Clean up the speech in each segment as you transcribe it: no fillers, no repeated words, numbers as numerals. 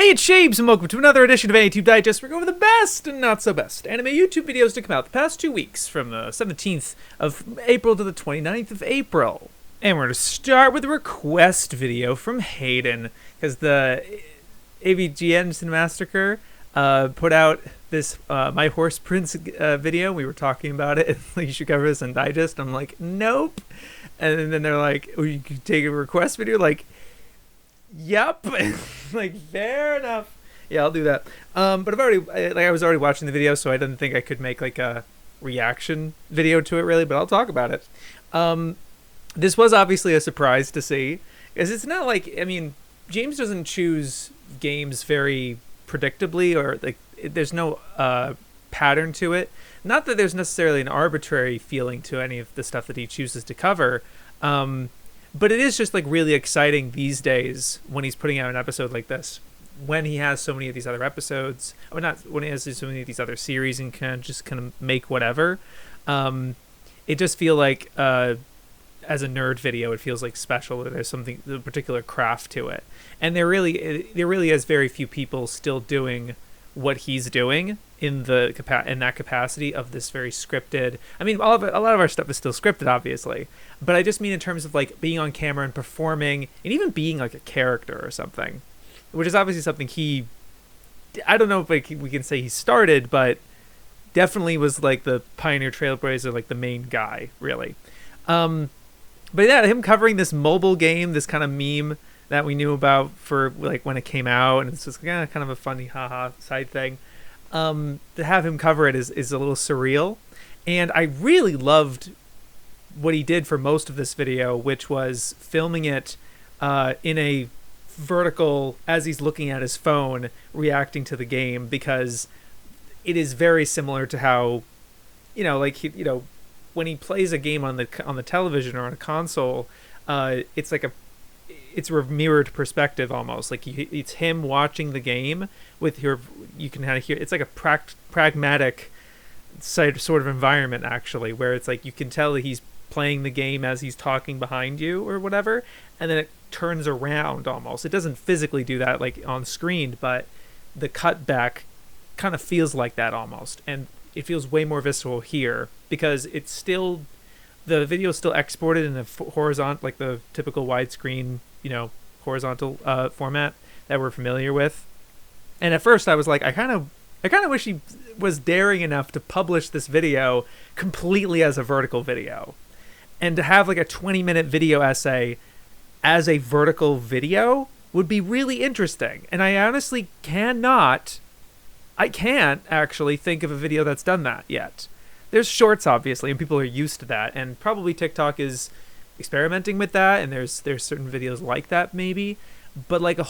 Hey, it's Shabes, and welcome to another edition of AniTube Digest. We're going over the best and not so best anime YouTube videos to come out the past 2 weeks, from the 17th of April to the 29th of April. And we're going to start with a request video from Hayden, because the AVGN Cinemassacre put out this My Horse Prince video. We were talking about it, and like, you should cover this in Digest. I'm like, nope. And then they're like, oh, you can take a request video? Like, yep. Like, fair enough. Yeah, I'll do that. But I was already watching the video, so I didn't think I could make like a reaction video to it really, but I'll talk about it. This was obviously a surprise to see, because it's not like, I mean, James doesn't choose games very predictably, or like there's no pattern to it. Not that there's necessarily an arbitrary feeling to any of the stuff that he chooses to cover. But it is just like really exciting these days when he's putting out an episode like this, when he has so many of these other episodes, or not when he has so many of these other series and can just kind of make whatever. It just feel like as a nerd video, it feels like special, that there's something, a particular craft to it, and there really is very few people still doing what he's doing in that capacity of this very scripted. I mean, a lot of our stuff is still scripted, obviously, but I just mean in terms of like being on camera and performing, and even being like a character or something, which is obviously something I don't know if we can say he started, but definitely was like the pioneer, trailblazer, like the main guy, really. But yeah, him covering this mobile game, this kind of meme that we knew about for like when it came out, and it's just kind of a funny haha side thing. To have him cover it is a little surreal, and I really loved what he did for most of this video, which was filming it in a vertical as he's looking at his phone, reacting to the game, because it is very similar to how, like when he plays a game on the television or on a console, it's like it's a mirrored perspective almost. Like it's him watching the game with you can kind of hear, it's like a pragmatic sort of environment actually, where it's like you can tell that he's playing the game as he's talking behind you or whatever, and then it turns around almost. It doesn't physically do that like on screen, but the cut back kind of feels like that almost, and it feels way more visceral here because it's still, the video is still exported in a horizontal, like the typical widescreen, horizontal format that we're familiar with. And at first I was like, I kind of wish he was daring enough to publish this video completely as a vertical video, and to have like a 20-minute video essay as a vertical video would be really interesting. And I honestly can't actually think of a video that's done that yet. There's shorts, obviously, and people are used to that, and probably TikTok is experimenting with that, and there's certain videos like that maybe, but like a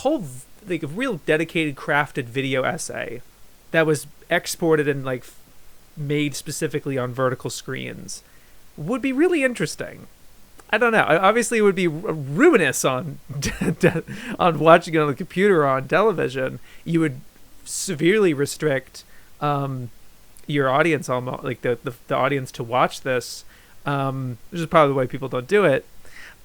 real dedicated crafted video essay that was exported and like made specifically on vertical screens would be really interesting. I don't know. Obviously, it would be ruinous on on watching it on the computer or on television. You would severely restrict your audience, almost like the audience to watch this, which is probably why people don't do it.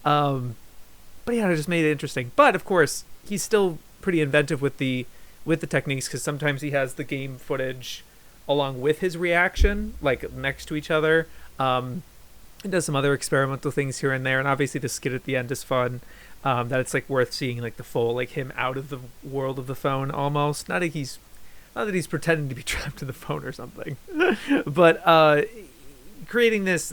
But yeah, it just made it interesting. But of course, he's still pretty inventive with the techniques, because sometimes he has the game footage along with his reaction, like next to each other. He does some other experimental things here and there, and obviously the skit at the end is fun. That it's like worth seeing, like the full, like him out of the world of the phone almost. Not that he's pretending to be trapped in the phone or something, but creating this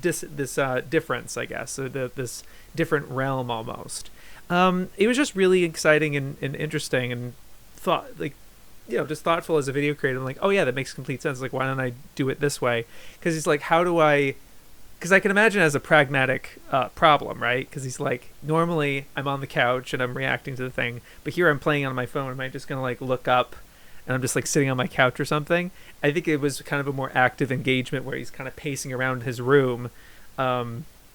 difference, I guess, so this different realm almost. It was just really exciting and interesting, and just thoughtful as a video creator. I'm like, oh yeah, that makes complete sense. Like, why don't I do it this way? Because he's like, because I can imagine it as a pragmatic problem, right? Because he's like, normally I'm on the couch and I'm reacting to the thing, but here I'm playing on my phone. Am I just gonna like look up and I'm just like sitting on my couch or something? I think it was kind of a more active engagement where he's kind of pacing around his room,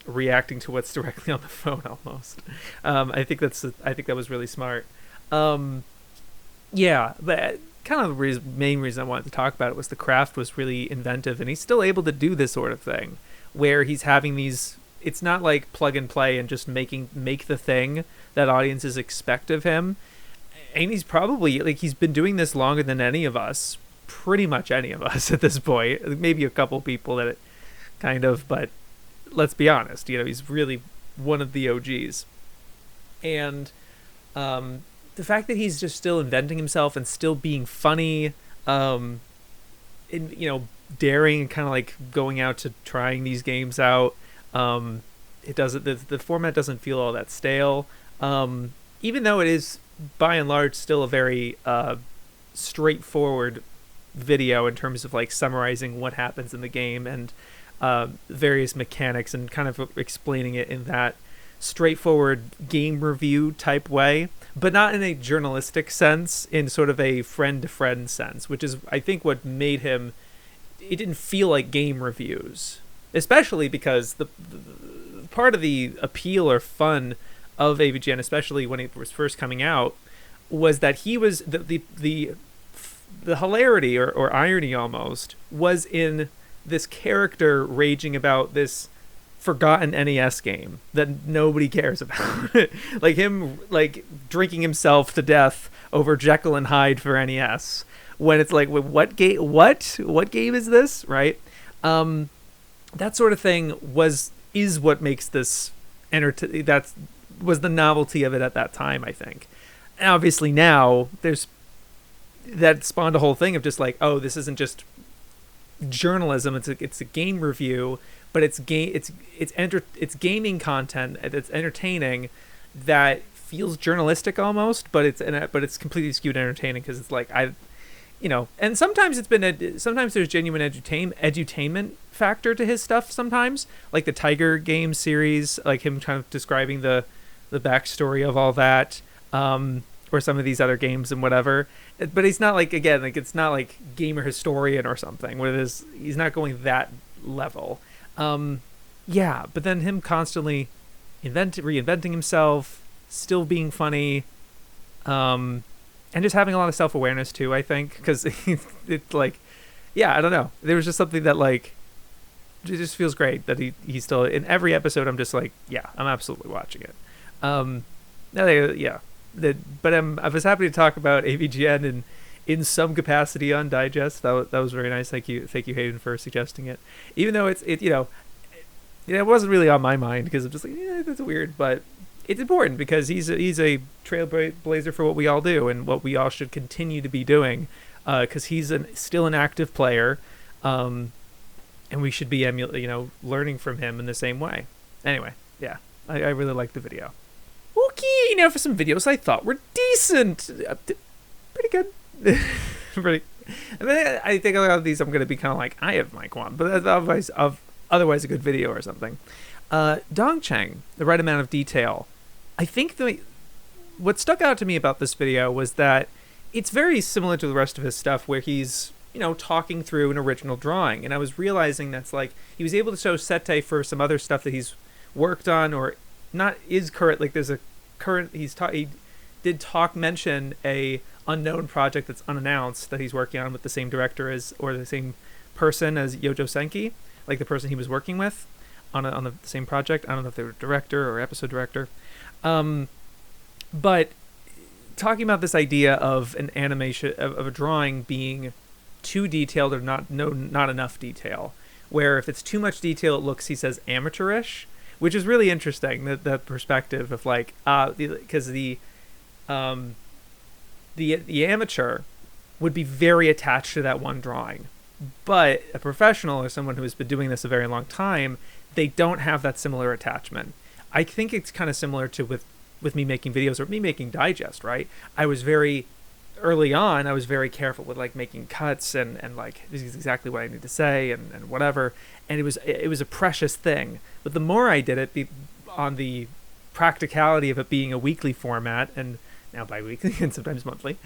reacting to what's directly on the phone almost. I think that was really smart. Yeah, but kind of the main reason I wanted to talk about it was the craft was really inventive, and he's still able to do this sort of thing where he's having these, it's not like plug and play and just make the thing that audiences expect of him. And he's probably, like, he's been doing this longer than any of us, pretty much any of us at this point. Maybe a couple people that it kind of, but let's be honest, he's really one of the OGs. And the fact that he's just still inventing himself and still being funny, daring and kind of like going out to trying these games out. It doesn't, the format doesn't feel all that stale. Even though it is by and large still a very straightforward video in terms of like summarizing what happens in the game and various mechanics and kind of explaining it in that straightforward game review type way, but not in a journalistic sense, in sort of a friend to friend sense, which is I think what made him, it didn't feel like game reviews, especially because the part of the appeal or fun of AVGN, especially when it was first coming out, was that he was the hilarity or irony almost was in this character raging about this forgotten NES game that nobody cares about. Like him like drinking himself to death over Jekyll and Hyde for NES, when it's like, what game is this, right? That sort of thing is what makes this that was the novelty of it at that time, I think. And obviously now there's that spawned a whole thing of just like, oh, this isn't just journalism, it's a game review, but it's gaming content that's entertaining, that feels journalistic almost, but it's completely skewed entertaining, because it's like and sometimes sometimes there's genuine edutainment factor to his stuff sometimes, like the Tiger Game series, like him kind of describing the backstory of all that, or some of these other games and whatever. But he's not like, again, like it's not like gamer historian or something, where he's not going that level. But then him constantly reinventing himself, still being funny, and just having a lot of self-awareness too, I think, because it's like, I don't know, there was just something that like, it just feels great that he's still in every episode. I'm just like, I'm absolutely watching it. But I was happy to talk about AVGN in some capacity on Digest. That was very nice. Thank you, Hayden, for suggesting it. Even though it wasn't really on my mind, because I'm just like, that's weird, but it's important because he's a trailblazer for what we all do and what we all should continue to be doing, because he's still an active player, and we should be learning from him in the same way. Anyway, I really like the video. Okay, now for some videos I thought were decent. Pretty good. I think a lot of these I'm going to be kind of like, I have Mike one, but that's otherwise a good video or something. Chang, the right amount of detail. I think what stuck out to me about this video was that it's very similar to the rest of his stuff, where he's talking through an original drawing, and I was realizing that's like he was able to show sete for some other stuff that he's worked on or not is current. Like there's a current he did mention a unknown project that's unannounced that he's working on with the same director or the same person as Yojo Senki, like the person he was working with on the same project. I don't know if they were director or episode director, but talking about this idea of an animation of a drawing being too detailed or not enough detail, where if it's too much detail it looks, he says, amateurish, which is really interesting, that perspective of like, because the amateur would be very attached to that one drawing, but a professional or someone who has been doing this a very long time, they don't have that similar attachment. I think it's kind of similar to with me making videos or me making Digest, right? Early on, I was very careful with like making cuts and like, this is exactly what I need to say and whatever. And it was a precious thing. But the more I did it, on the practicality of it being a weekly format, and now bi-weekly and sometimes monthly,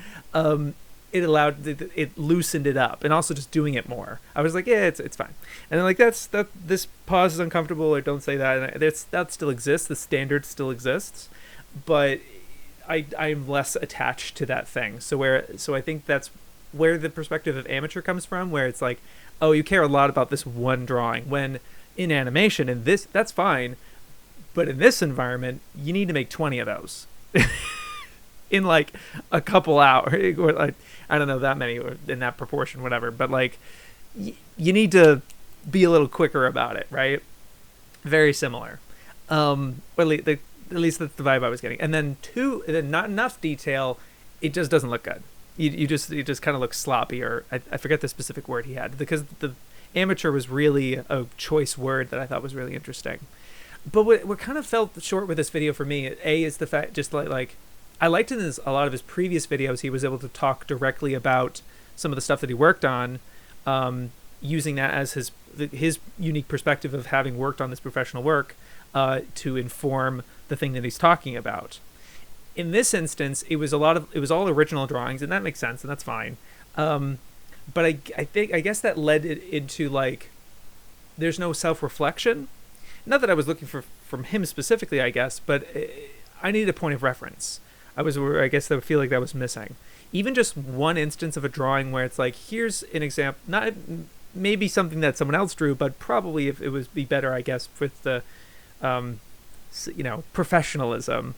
it loosened it up, and also just doing it more. I was like, it's fine. And then like this pause is uncomfortable, or don't say that. And that still exists. The standard still exists, but I'm less attached to that thing. So I think that's where the perspective of amateur comes from, where it's like, oh, you care a lot about this one drawing, when in animation, and that's fine, but in this environment, you need to make 20 of those. in like a couple hours, or like I don't know that many or in that proportion, whatever. But like you need to be a little quicker about it, right? Very similar. Or at least that's the vibe I was getting. And then not enough detail. It just doesn't look good. You just kind of look sloppy, or I forget the specific word he had, because the amateur was really a choice word that I thought was really interesting. But what kind of felt short with this video for me, is the fact, just like I liked in a lot of his previous videos, he was able to talk directly about some of the stuff that he worked on, using that as his unique perspective of having worked on this professional work to inform the thing that he's talking about. In this instance, it was all original drawings, and that makes sense, and that's fine. But I guess that led it into like there's no self-reflection. Not that I was looking for from him specifically, I guess, but I needed a point of reference. I guess I would feel like that was missing. Even just one instance of a drawing where it's like, here's an example, not maybe something that someone else drew, but probably if it would be better, I guess, with the professionalism,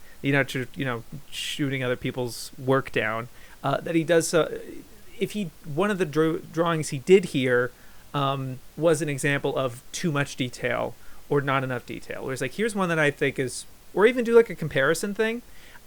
shooting other people's work down, that he does. One of the drawings he did here was an example of too much detail or not enough detail. Where it's like, here's one that I think is, or even do like a comparison thing.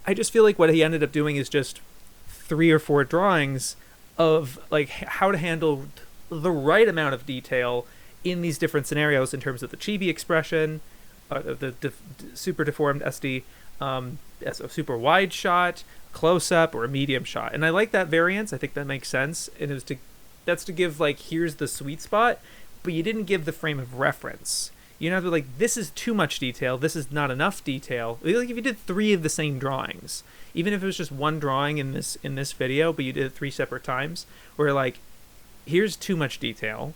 I just feel like what he ended up doing is just 3 or 4 drawings of like how to handle the right amount of detail in these different scenarios in terms of the chibi expression, the super deformed SD, as a super wide shot, close up, or a medium shot. And I like that variance. I think that makes sense. And that's to give like, here's the sweet spot, but you didn't give the frame of reference. You know, like, this is too much detail, this is not enough detail. Like if you did 3 of the same drawings, even if it was just one drawing in this video, but you did it 3 separate times, where like, here's too much detail,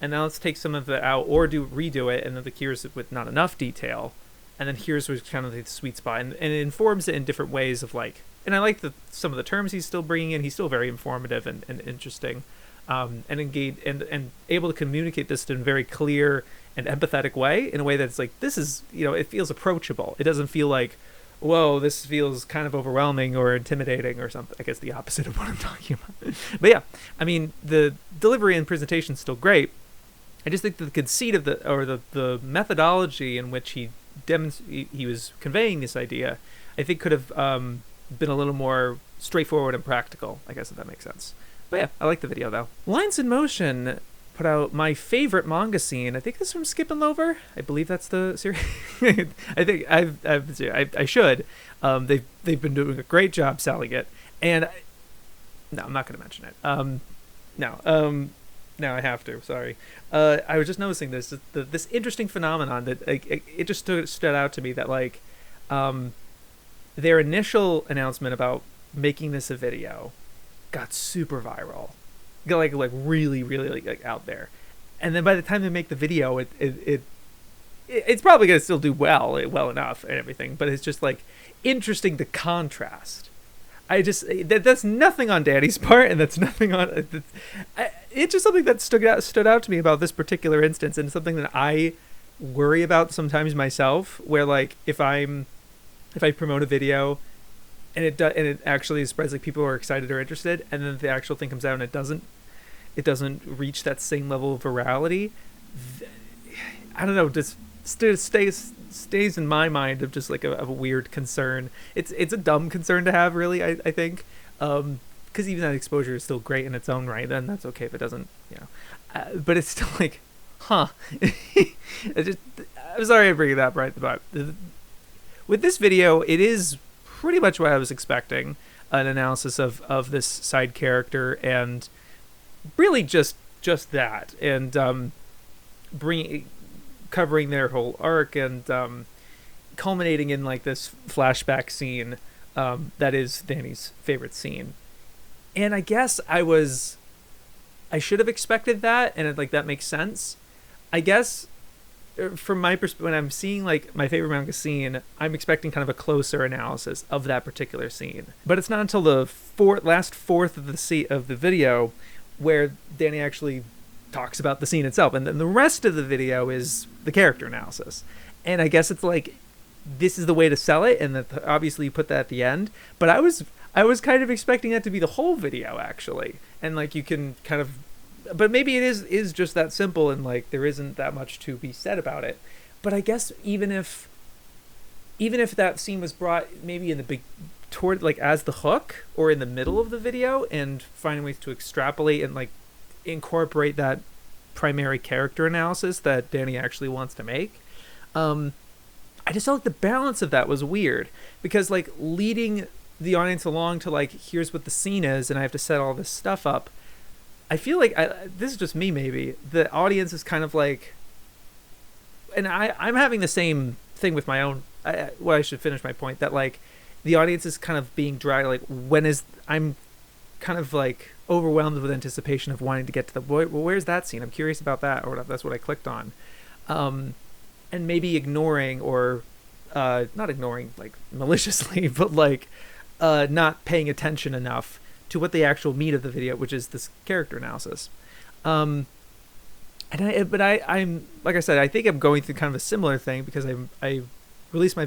and now let's take some of it out, or redo it, and then here's with not enough detail, and then here's what's kind of the sweet spot, and it informs it in different ways of like, and I like some of the terms he's still bringing in. He's still very informative and interesting, and engaged and able to communicate this in a very clear and empathetic way, in a way that's like, this is, it feels approachable. It doesn't feel like, whoa, this feels kind of overwhelming or intimidating or something. I guess the opposite of what I'm talking about. But yeah, I mean, the delivery and presentation is still great. I just think that the conceit of the methodology in which he was conveying this idea, I think could have been a little more straightforward and practical, I guess, if that makes sense. But yeah, I like the video though. Lines in Motion put out my favorite manga scene. I think this is from Skip and Lover. I believe that's the series. I think I should. They've been doing a great job selling it, and no, I'm not going to mention it. No, I have to. Sorry. I was just noticing this interesting phenomenon that it just stood out to me, that like their initial announcement about making this a video got super viral. Got like really like out there, and then by the time they make the video, it's probably gonna still do well enough and everything, but it's just like interesting to contrast. That's nothing on Danny's part, and that's nothing on it's just something that stood out to me about this particular instance, and something that I worry about sometimes myself, where like if I promote a video and it actually spreads, like people are excited or interested, and then the actual thing comes out and it doesn't reach that same level of virality. I don't know, just stays in my mind of just like a weird concern. It's a dumb concern to have, really. I think, because even that exposure is still great in its own right, and that's okay if it doesn't, but it's still like, I'm sorry I'm bringing that right, but with this video, it is pretty much what I was expecting, an analysis of this side character, and really just that, and covering their whole arc, and culminating in like this flashback scene that is Danny's favorite scene. And I guess I should have expected that, and that makes sense. I guess from my perspective, when I'm seeing like my favorite manga scene, I'm expecting kind of a closer analysis of that particular scene. But it's not until the last fourth of the video where Danny actually talks about the scene itself, and then the rest of the video is the character analysis. And I guess it's like, this is the way to sell it, and that obviously you put that at the end. But I was kind of expecting that to be the whole video, actually, and like you can kind of, but maybe it is just that simple, and like there isn't that much to be said about it. But I guess even if that scene was brought maybe in the big toward like as the hook or in the middle of the video, and finding ways to extrapolate and like incorporate that primary character analysis that Danny actually wants to make, I just felt like the balance of that was weird, because like leading the audience along to like, here's what the scene is and I have to set all this stuff up, I feel like this is just me, maybe the audience is kind of like, and I'm having the same thing with my own, well, I should finish my point, that like the audience is kind of being dragged, like I'm kind of like overwhelmed with anticipation of wanting to get to the, well, where's that scene, I'm curious about that, or whatever. That's what I clicked on, and maybe ignoring, or not ignoring like maliciously, but like not paying attention enough to what the actual meat of the video, which is this character analysis. I'm like I said, I think I'm going through kind of a similar thing, because I released my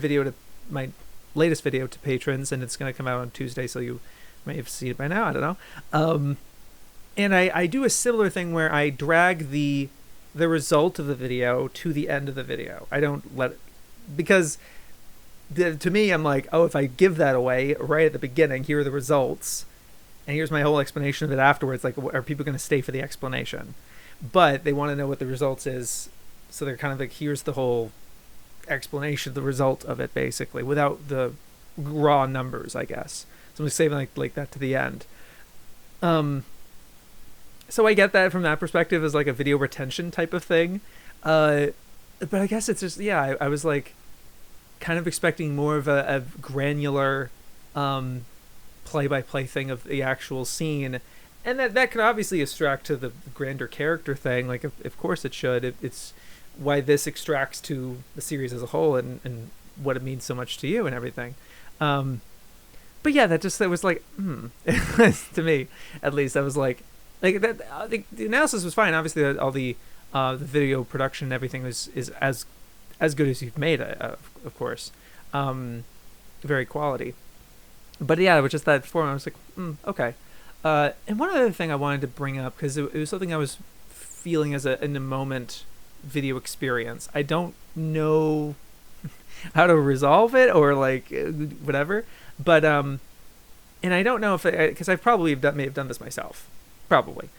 latest video to patrons, and it's going to come out on Tuesday, so you may have seen it by now, I don't know. And I do a similar thing where I drag the result of the video to the end of the video. I don't let it, because to me, I'm like, oh, if I give that away right at the beginning, here are the results, and here's my whole explanation of it afterwards, like, are people going to stay for the explanation? But they want to know what the results is, so they're kind of like, here's the whole explanation, the result of it, basically, without the raw numbers, I guess. So I'm saving like that to the end. So I get that from that perspective as like a video retention type of thing. But I guess it's just, yeah, I was like kind of expecting more of a granular play-by-play thing of the actual scene. And that could obviously extract to the grander character thing. Like, of course it should. It's why this extracts to the series as a whole, and what it means so much to you and everything. But yeah, that was like, to me, at least, I was like that. I think the analysis was fine. Obviously, all the video production and everything is as good as you've made it, of course, very quality. But yeah, it was just that form. I was like, okay. And one other thing I wanted to bring up, because it was something I was feeling as in the moment video experience. I don't know how to resolve it, or like whatever, but and I don't know if, because I probably may have done this myself, probably.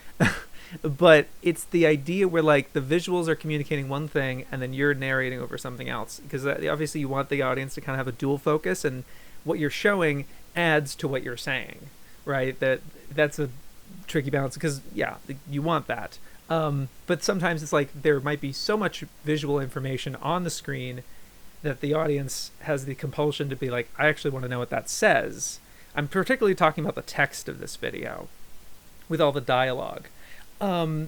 But it's the idea where like the visuals are communicating one thing and then you're narrating over something else, because obviously you want the audience to kind of have a dual focus, and what you're showing adds to what you're saying, right? That's a tricky balance, because yeah, you want that, but sometimes it's like there might be so much visual information on the screen that the audience has the compulsion to be like, I actually want to know what that says. I'm particularly talking about the text of this video with all the dialogue. I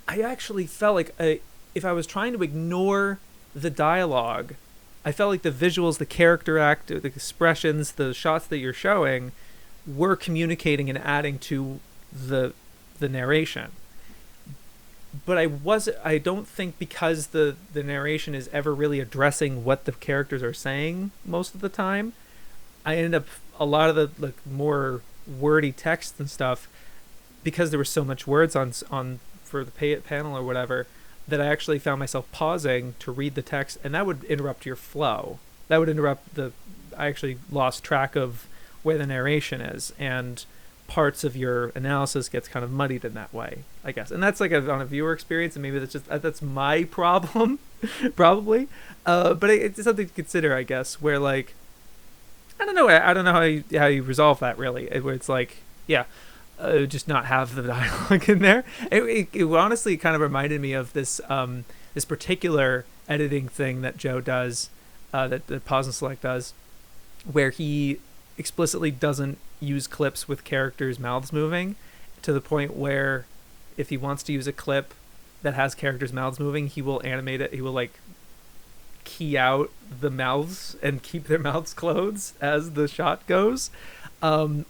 actually felt like if I was trying to ignore the dialogue, I felt like the visuals, the character act, the expressions, the shots that you're showing were communicating and adding to the narration. But I don't think, because the narration is ever really addressing what the characters are saying most of the time, I ended up, a lot of the like more wordy text and stuff, because there was so much words on for the panel or whatever, that I actually found myself pausing to read the text, and that would interrupt your flow. That would interrupt I actually lost track of where the narration is, and parts of your analysis gets kind of muddied in that way, I guess. And that's like on a viewer experience, and maybe that's my problem, probably. But it's something to consider, I guess, where like, I don't know how you resolve that, really, where it's like, yeah, just not have the dialogue in there. It honestly kind of reminded me of this this particular editing thing that Joe does, that Pause and Select does, where he explicitly doesn't use clips with characters' mouths moving, to the point where if he wants to use a clip that has characters' mouths moving, he will animate it. He will like key out the mouths and keep their mouths closed as the shot goes,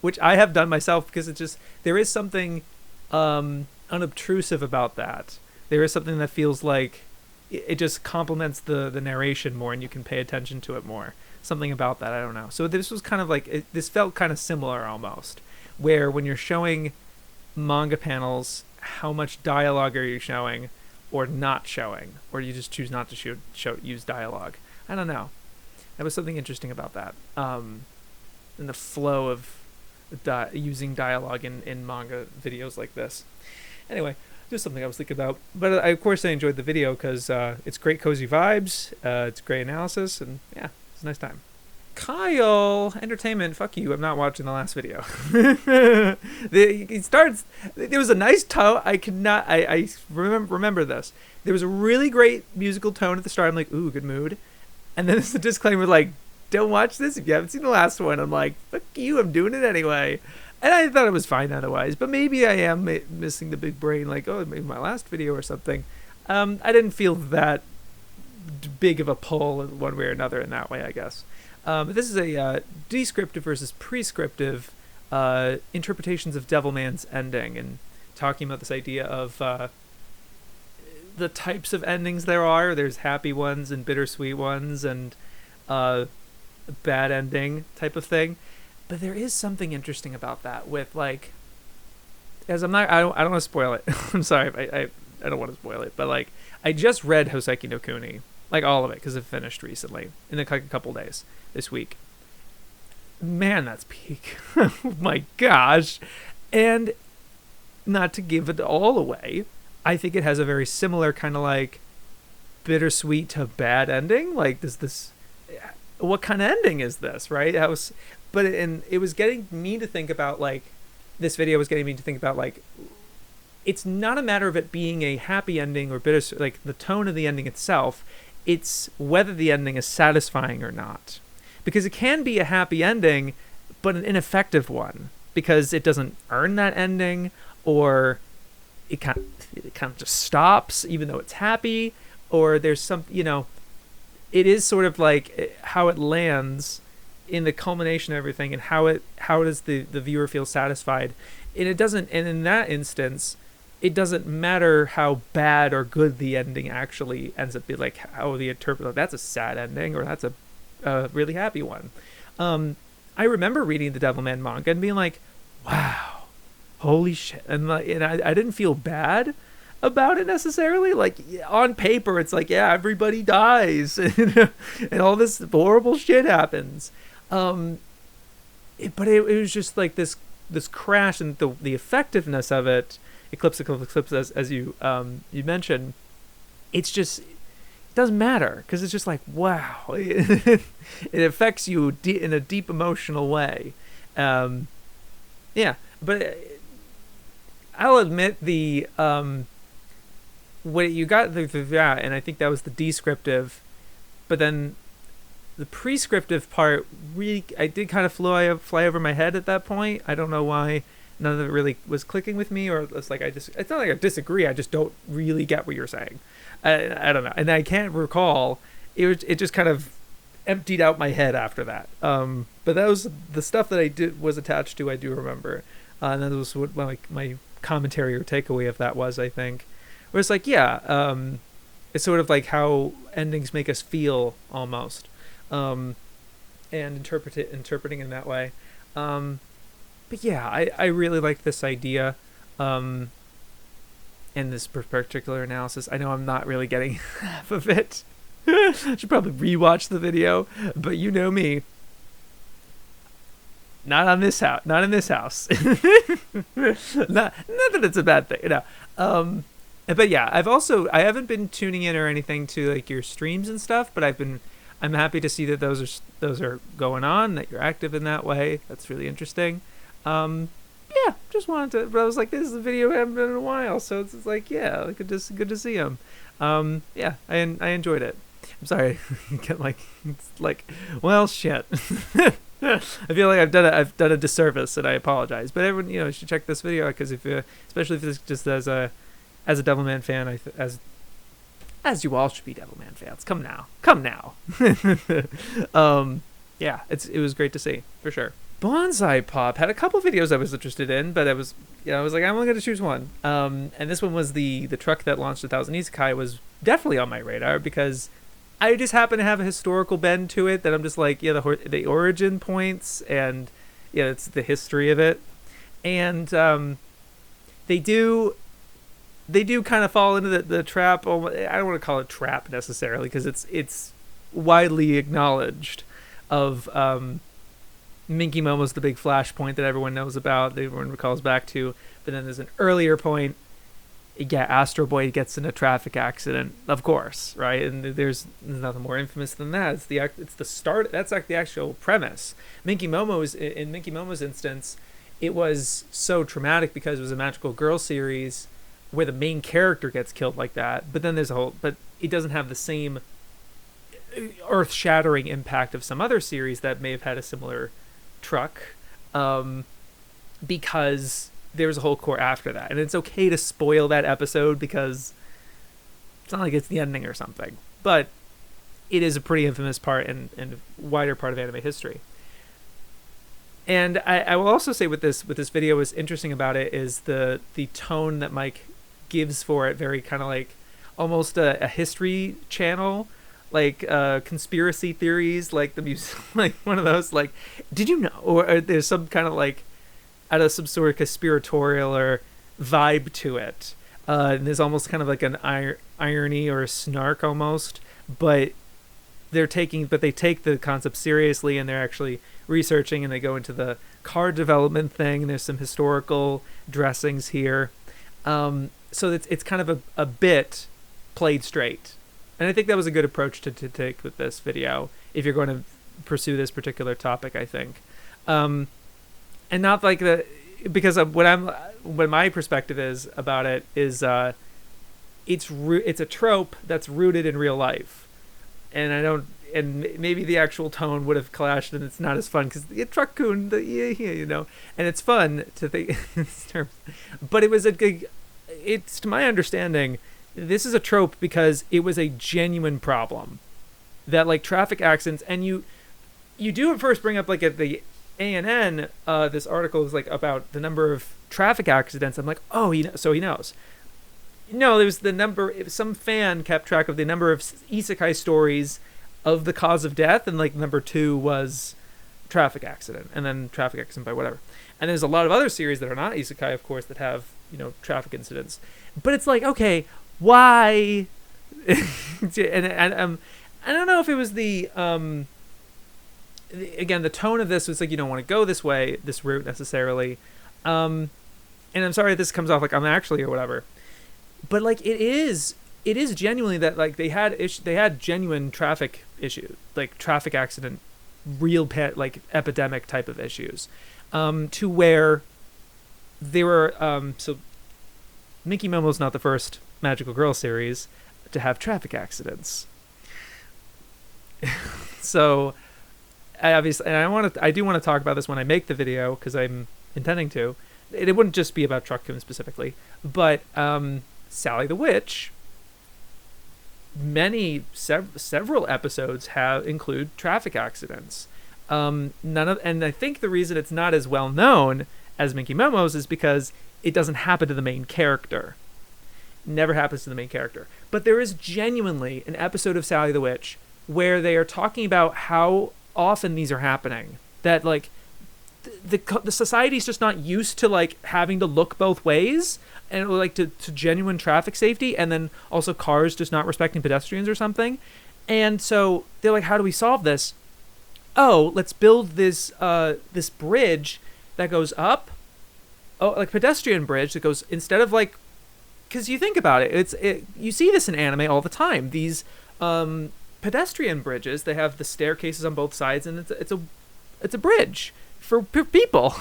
which I have done myself, because there is something unobtrusive about that. There is something that feels like it just complements the narration more, and you can pay attention to it more. something about that. I don't know. So this was kind of like this felt kind of similar almost, where when you're showing manga panels, how much dialogue are you showing, or not showing, or you just choose not to use dialogue. I don't know. There was something interesting about that. In the flow of using dialogue in manga videos like this. Anyway, just something I was thinking about. But of course I enjoyed the video because it's great cozy vibes, it's great analysis, and yeah, it's a nice time. Kyle Entertainment, fuck you, I'm not watching the last video. It starts, there was a nice tone, I remember this. There was a really great musical tone at the start, I'm like, ooh, good mood. And then it's a disclaimer like, don't watch this if you haven't seen the last one. I'm like, fuck you, I'm doing it anyway. And I thought it was fine otherwise, but maybe I am missing the big brain, like, oh, maybe my last video or something. I didn't feel that big of a pull one way or another in that way, I guess. But this is a descriptive versus prescriptive interpretations of Devilman's ending, and talking about this idea of the types of endings there are. There's happy ones and bittersweet ones and bad ending type of thing. But there is something interesting about that with, like, as I don't want to spoil it. I'm sorry, I don't want to spoil it, but like, I just read Hoseki no Kuni, like all of it, because it finished recently in like a couple days this week. Man, that's peak. Oh my gosh. And not to give it all away, I think it has a very similar kind of like bittersweet to bad ending. Like, this what kind of ending is this, right? It was getting me to think about, like, this video was getting me to think about, like, it's not a matter of it being a happy ending or bitter, like the tone of the ending itself. It's whether the ending is satisfying or not, because it can be a happy ending, but an ineffective one because it doesn't earn that ending, or it kind of just stops even though it's happy, or there's some, it is sort of like how it lands in the culmination of everything, and how does the viewer feel satisfied. And in that instance, it doesn't matter how bad or good the ending actually ends up being, like how the interpreter, that's a sad ending or that's a really happy one. I remember reading the Devilman manga and being like, wow, holy shit. And I didn't feel bad about it necessarily. Like, on paper, it's like, yeah, everybody dies and all this horrible shit happens. But it was just like this crash, and the effectiveness of it, eclipse as you mentioned, it doesn't matter, because it's just like, wow, it affects you in a deep emotional way. Yeah, but I'll admit what you got that, and I think that was the descriptive, but then the prescriptive part really, I did kind of fly over my head at that point. I don't know why none of it really was clicking with me, or it's like it's not like I disagree, I just don't really get what you're saying. I don't know, and I can't recall. It just kind of emptied out my head after that. But that was the stuff that I was attached to. I do remember, and that was what my commentary or takeaway of that was, I think. Where it's like, yeah, it's sort of like how endings make us feel almost, and interpreting in that way. But yeah, I really like this idea, and this particular analysis. I know I'm not really getting half of it. I should probably rewatch the video, but you know me. Not on this house. Not in this house. not that it's a bad thing, But yeah, I haven't been tuning in or anything to like your streams and stuff, but I'm happy to see that those are going on, that you're active in that way. That's really interesting. Yeah, just wanted to, but I was like, this is a video I haven't been in a while, so it's like, yeah, good to see him. Yeah, I enjoyed it. I'm sorry, get it's like, well, shit. I feel like I've done a disservice, and I apologize. But everyone, should check this video, because especially if this just as a Devilman fan, as you all should be Devilman fans. Come now. Yeah, it was great to see, for sure. Bonsai Pop had a couple videos I was interested in, but I was like, I'm only going to choose one. And this one was the truck that launched 1000 Isekai was definitely on my radar, because I just happen to have a historical bend to it that I'm just like, yeah, the origin points and yeah, it's the history of it, and they do kind of fall into the trap. I don't want to call it trap necessarily because it's widely acknowledged of Minky Momo's the big flashpoint that everyone knows about, that everyone recalls back to. But then there's an earlier point. Yeah, Astro Boy gets in a traffic accident, of course, right? And there's nothing more infamous than that. It's the start. That's like the actual premise. In Minky Momo's instance, it was so traumatic because it was a magical girl series where the main character gets killed like that. But then but it doesn't have the same earth-shattering impact of some other series that may have had a similar truck, because there was a whole core after that, and it's okay to spoil that episode because it's not like it's the ending or something, but it is a pretty infamous part and a wider part of anime history. And I will also say with this video, what's interesting about it is the tone that Mike gives for it, very kind of like almost a history channel, like conspiracy theories, like the music, like one of those, like, did you know, or there's some kind of like out of some sort of conspiratorial or vibe to it. And there's almost kind of like an irony or a snark almost, but they take the concept seriously, and they're actually researching, and they go into the car development thing, and there's some historical dressings here. So it's kind of a bit played straight. And I think that was a good approach to take with this video if you're going to pursue this particular topic, I think. And not like because of what my perspective is about it is it's a trope that's rooted in real life, and maybe the actual tone would have clashed, and it's not as fun because the truck-kun, and it's fun to think in these terms, but it's to my understanding, this is a trope because it was a genuine problem that, like, traffic accidents, and you do at first bring up like at the ANN, this article is like about the number of traffic accidents. I'm like, oh, so he knows. No, there was the number. Some fan kept track of the number of isekai stories of the cause of death, and like number 2 was traffic accident, and then traffic accident by whatever. And there's a lot of other series that are not isekai, of course, that have traffic incidents. But it's like, okay, why? and I don't know if it was again, the tone of this was like, you don't want to go this route necessarily. And I'm sorry if this comes off like I'm actually or whatever, but like it is genuinely that like they had genuine traffic issues, like traffic accident, real like epidemic type of issues, to where they were, so Minky Momo's not the first magical girl series to have traffic accidents. So I do want to talk about this when I make the video, because I'm intending to. It wouldn't just be about Truck-kun specifically, but Sally the Witch, several episodes include traffic accidents. And I think the reason it's not as well known as Minky Momo's is because it doesn't happen to the main character. Never happens to the main character. But there is genuinely an episode of Sally the Witch where they are talking about how often these are happening, that like the society's just not used to like having to look both ways, and like to genuine traffic safety, and then also cars just not respecting pedestrians or something. And so they're like, how do we solve this? Oh, let's build this bridge that goes up, like pedestrian bridge that goes, instead of like, because you think about it, you see this in anime all the time, these pedestrian bridges, they have the staircases on both sides, and it's a bridge for people.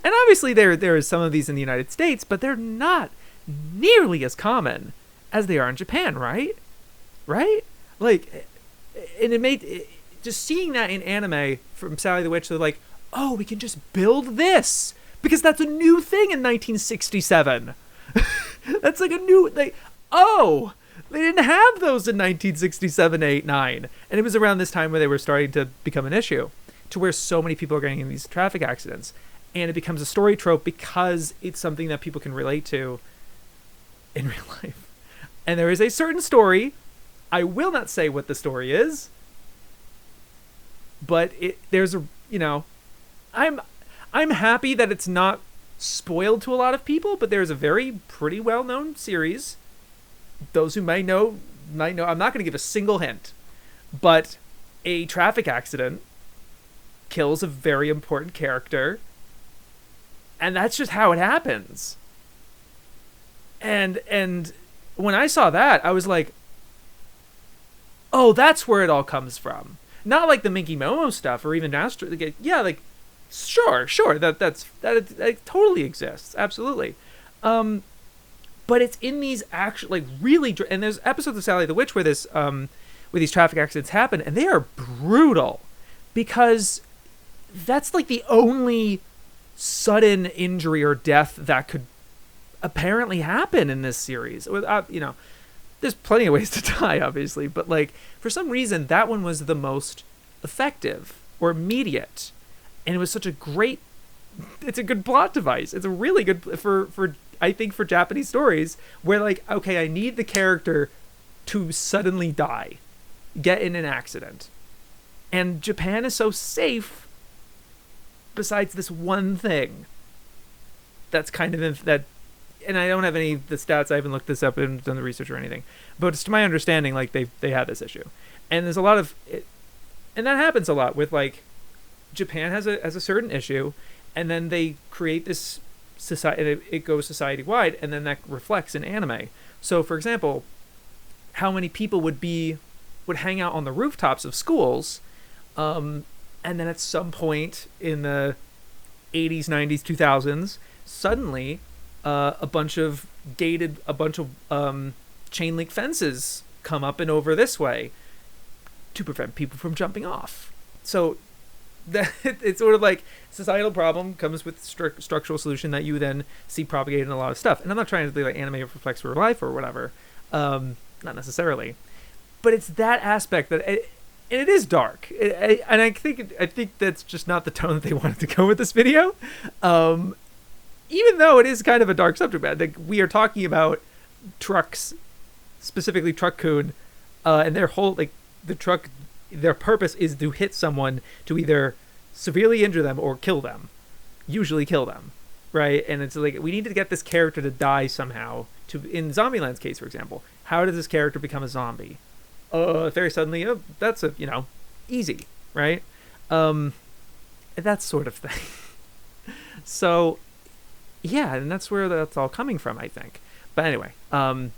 And obviously there is some of these in the United States, but they're not nearly as common as they are in Japan, right? Like, and just seeing that in anime from Sally the Witch, they're like, oh, we can just build this because that's a new thing in 1967. That's like a new, like, oh, they didn't have those in 1967, 8, 9. And it was around this time where they were starting to become an issue, to where so many people are getting in these traffic accidents. And it becomes a story trope because it's something that people can relate to in real life. And there is a certain story I will not say what the story is, but there's a, I'm happy that it's not spoiled to a lot of people, but there's a very pretty well-known series. Those who might know. I'm not going to give a single hint, but a traffic accident kills a very important character, and that's just how it happens. And when I saw that, I was like, oh, that's where it all comes from. Not like the Minky Momo stuff or even Astro. Yeah, like, sure, that totally exists, absolutely. But it's in these actual, like, really, and there's episodes of Sally the Witch where where these traffic accidents happen, and they are brutal, because that's like the only sudden injury or death that could apparently happen in this series. Without, there's plenty of ways to die, obviously, but like for some reason that one was the most effective or immediate, and it was such a great. It's a good plot device. It's a really good for I think for Japanese stories where, like, okay, I need the character to suddenly die, get in an accident, and Japan is so safe. Besides this one thing, that's kind of that. And I don't have any of the stats. I haven't looked this up and done the research or anything. But it's to my understanding, like, they have this issue. And there's a lot of it, and that happens a lot with, like, Japan has a certain issue, and then they create this society, and it goes society-wide, and then that reflects in anime. So, for example, how many people would hang out on the rooftops of schools, and then at some point in the 80s, 90s, 2000s, suddenly a bunch of chain link fences come up and over this way to prevent people from jumping off. So that it's sort of like societal problem comes with structural solution that you then see propagated in a lot of stuff. And I'm not trying to be like anime reflects real life or whatever, not necessarily, but it's that aspect that and it is dark, and I think that's just not the tone that they wanted to go with this video. Even though it is kind of a dark subject matter, like, we are talking about trucks, specifically Truck-kun, and their whole, like, their purpose is to hit someone to either severely injure them or kill them, usually kill them, right? And it's like, we need to get this character to die somehow. In Zombieland's case, for example, how does this character become a zombie? Very suddenly, that's easy, right? That sort of thing. So, yeah, and that's where that's all coming from, I think. But anyway, I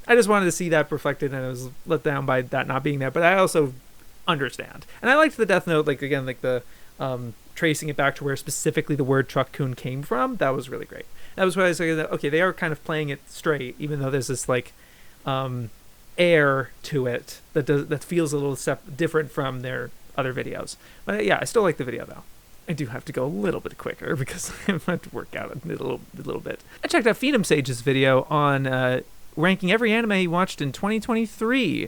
just wanted to see that reflected, and I was let down by that not being there. But I also understand, and I liked the Death Note, like, again, like the tracing it back to where specifically the word Truck-kun came from. That was really great. That was why I was saying that, okay, they are kind of playing it straight, even though there's this, like, air to it that feels a little different from their other videos. But yeah, I still like the video though. I do have to go a little bit quicker because I have to work out a little bit. I checked out PhenomSage's video on ranking every anime he watched in 2023.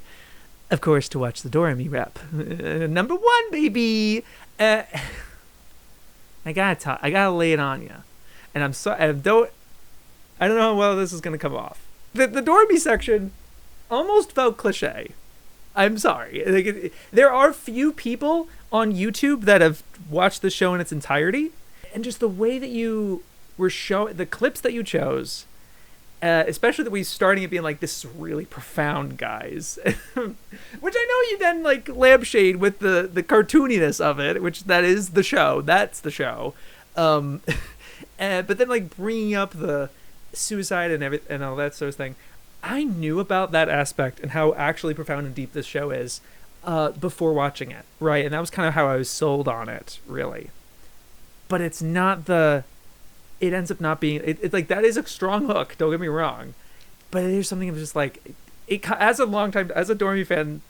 Of course, to watch the Doremi rep. Number 1, baby! I gotta lay it on you. And I'm sorry, I don't know how well this is gonna come off. The Doremi section almost felt cliche. I'm sorry. Like, there are few people on YouTube that have watched the show in its entirety, and just the way that you were showing the clips that you chose, especially that we starting it being like, this is really profound, guys, which I know you then like lampshade with the cartooniness of it, which that is the show. That's the show. But then like bringing up the suicide and everything and all that sort of thing. I knew about that aspect and how actually profound and deep this show is before watching it, right? And that was kind of how I was sold on it, really. But it's not it ends up not being, it's like, that is a strong hook, don't get me wrong. But there's something of just like, as a Doremi fan,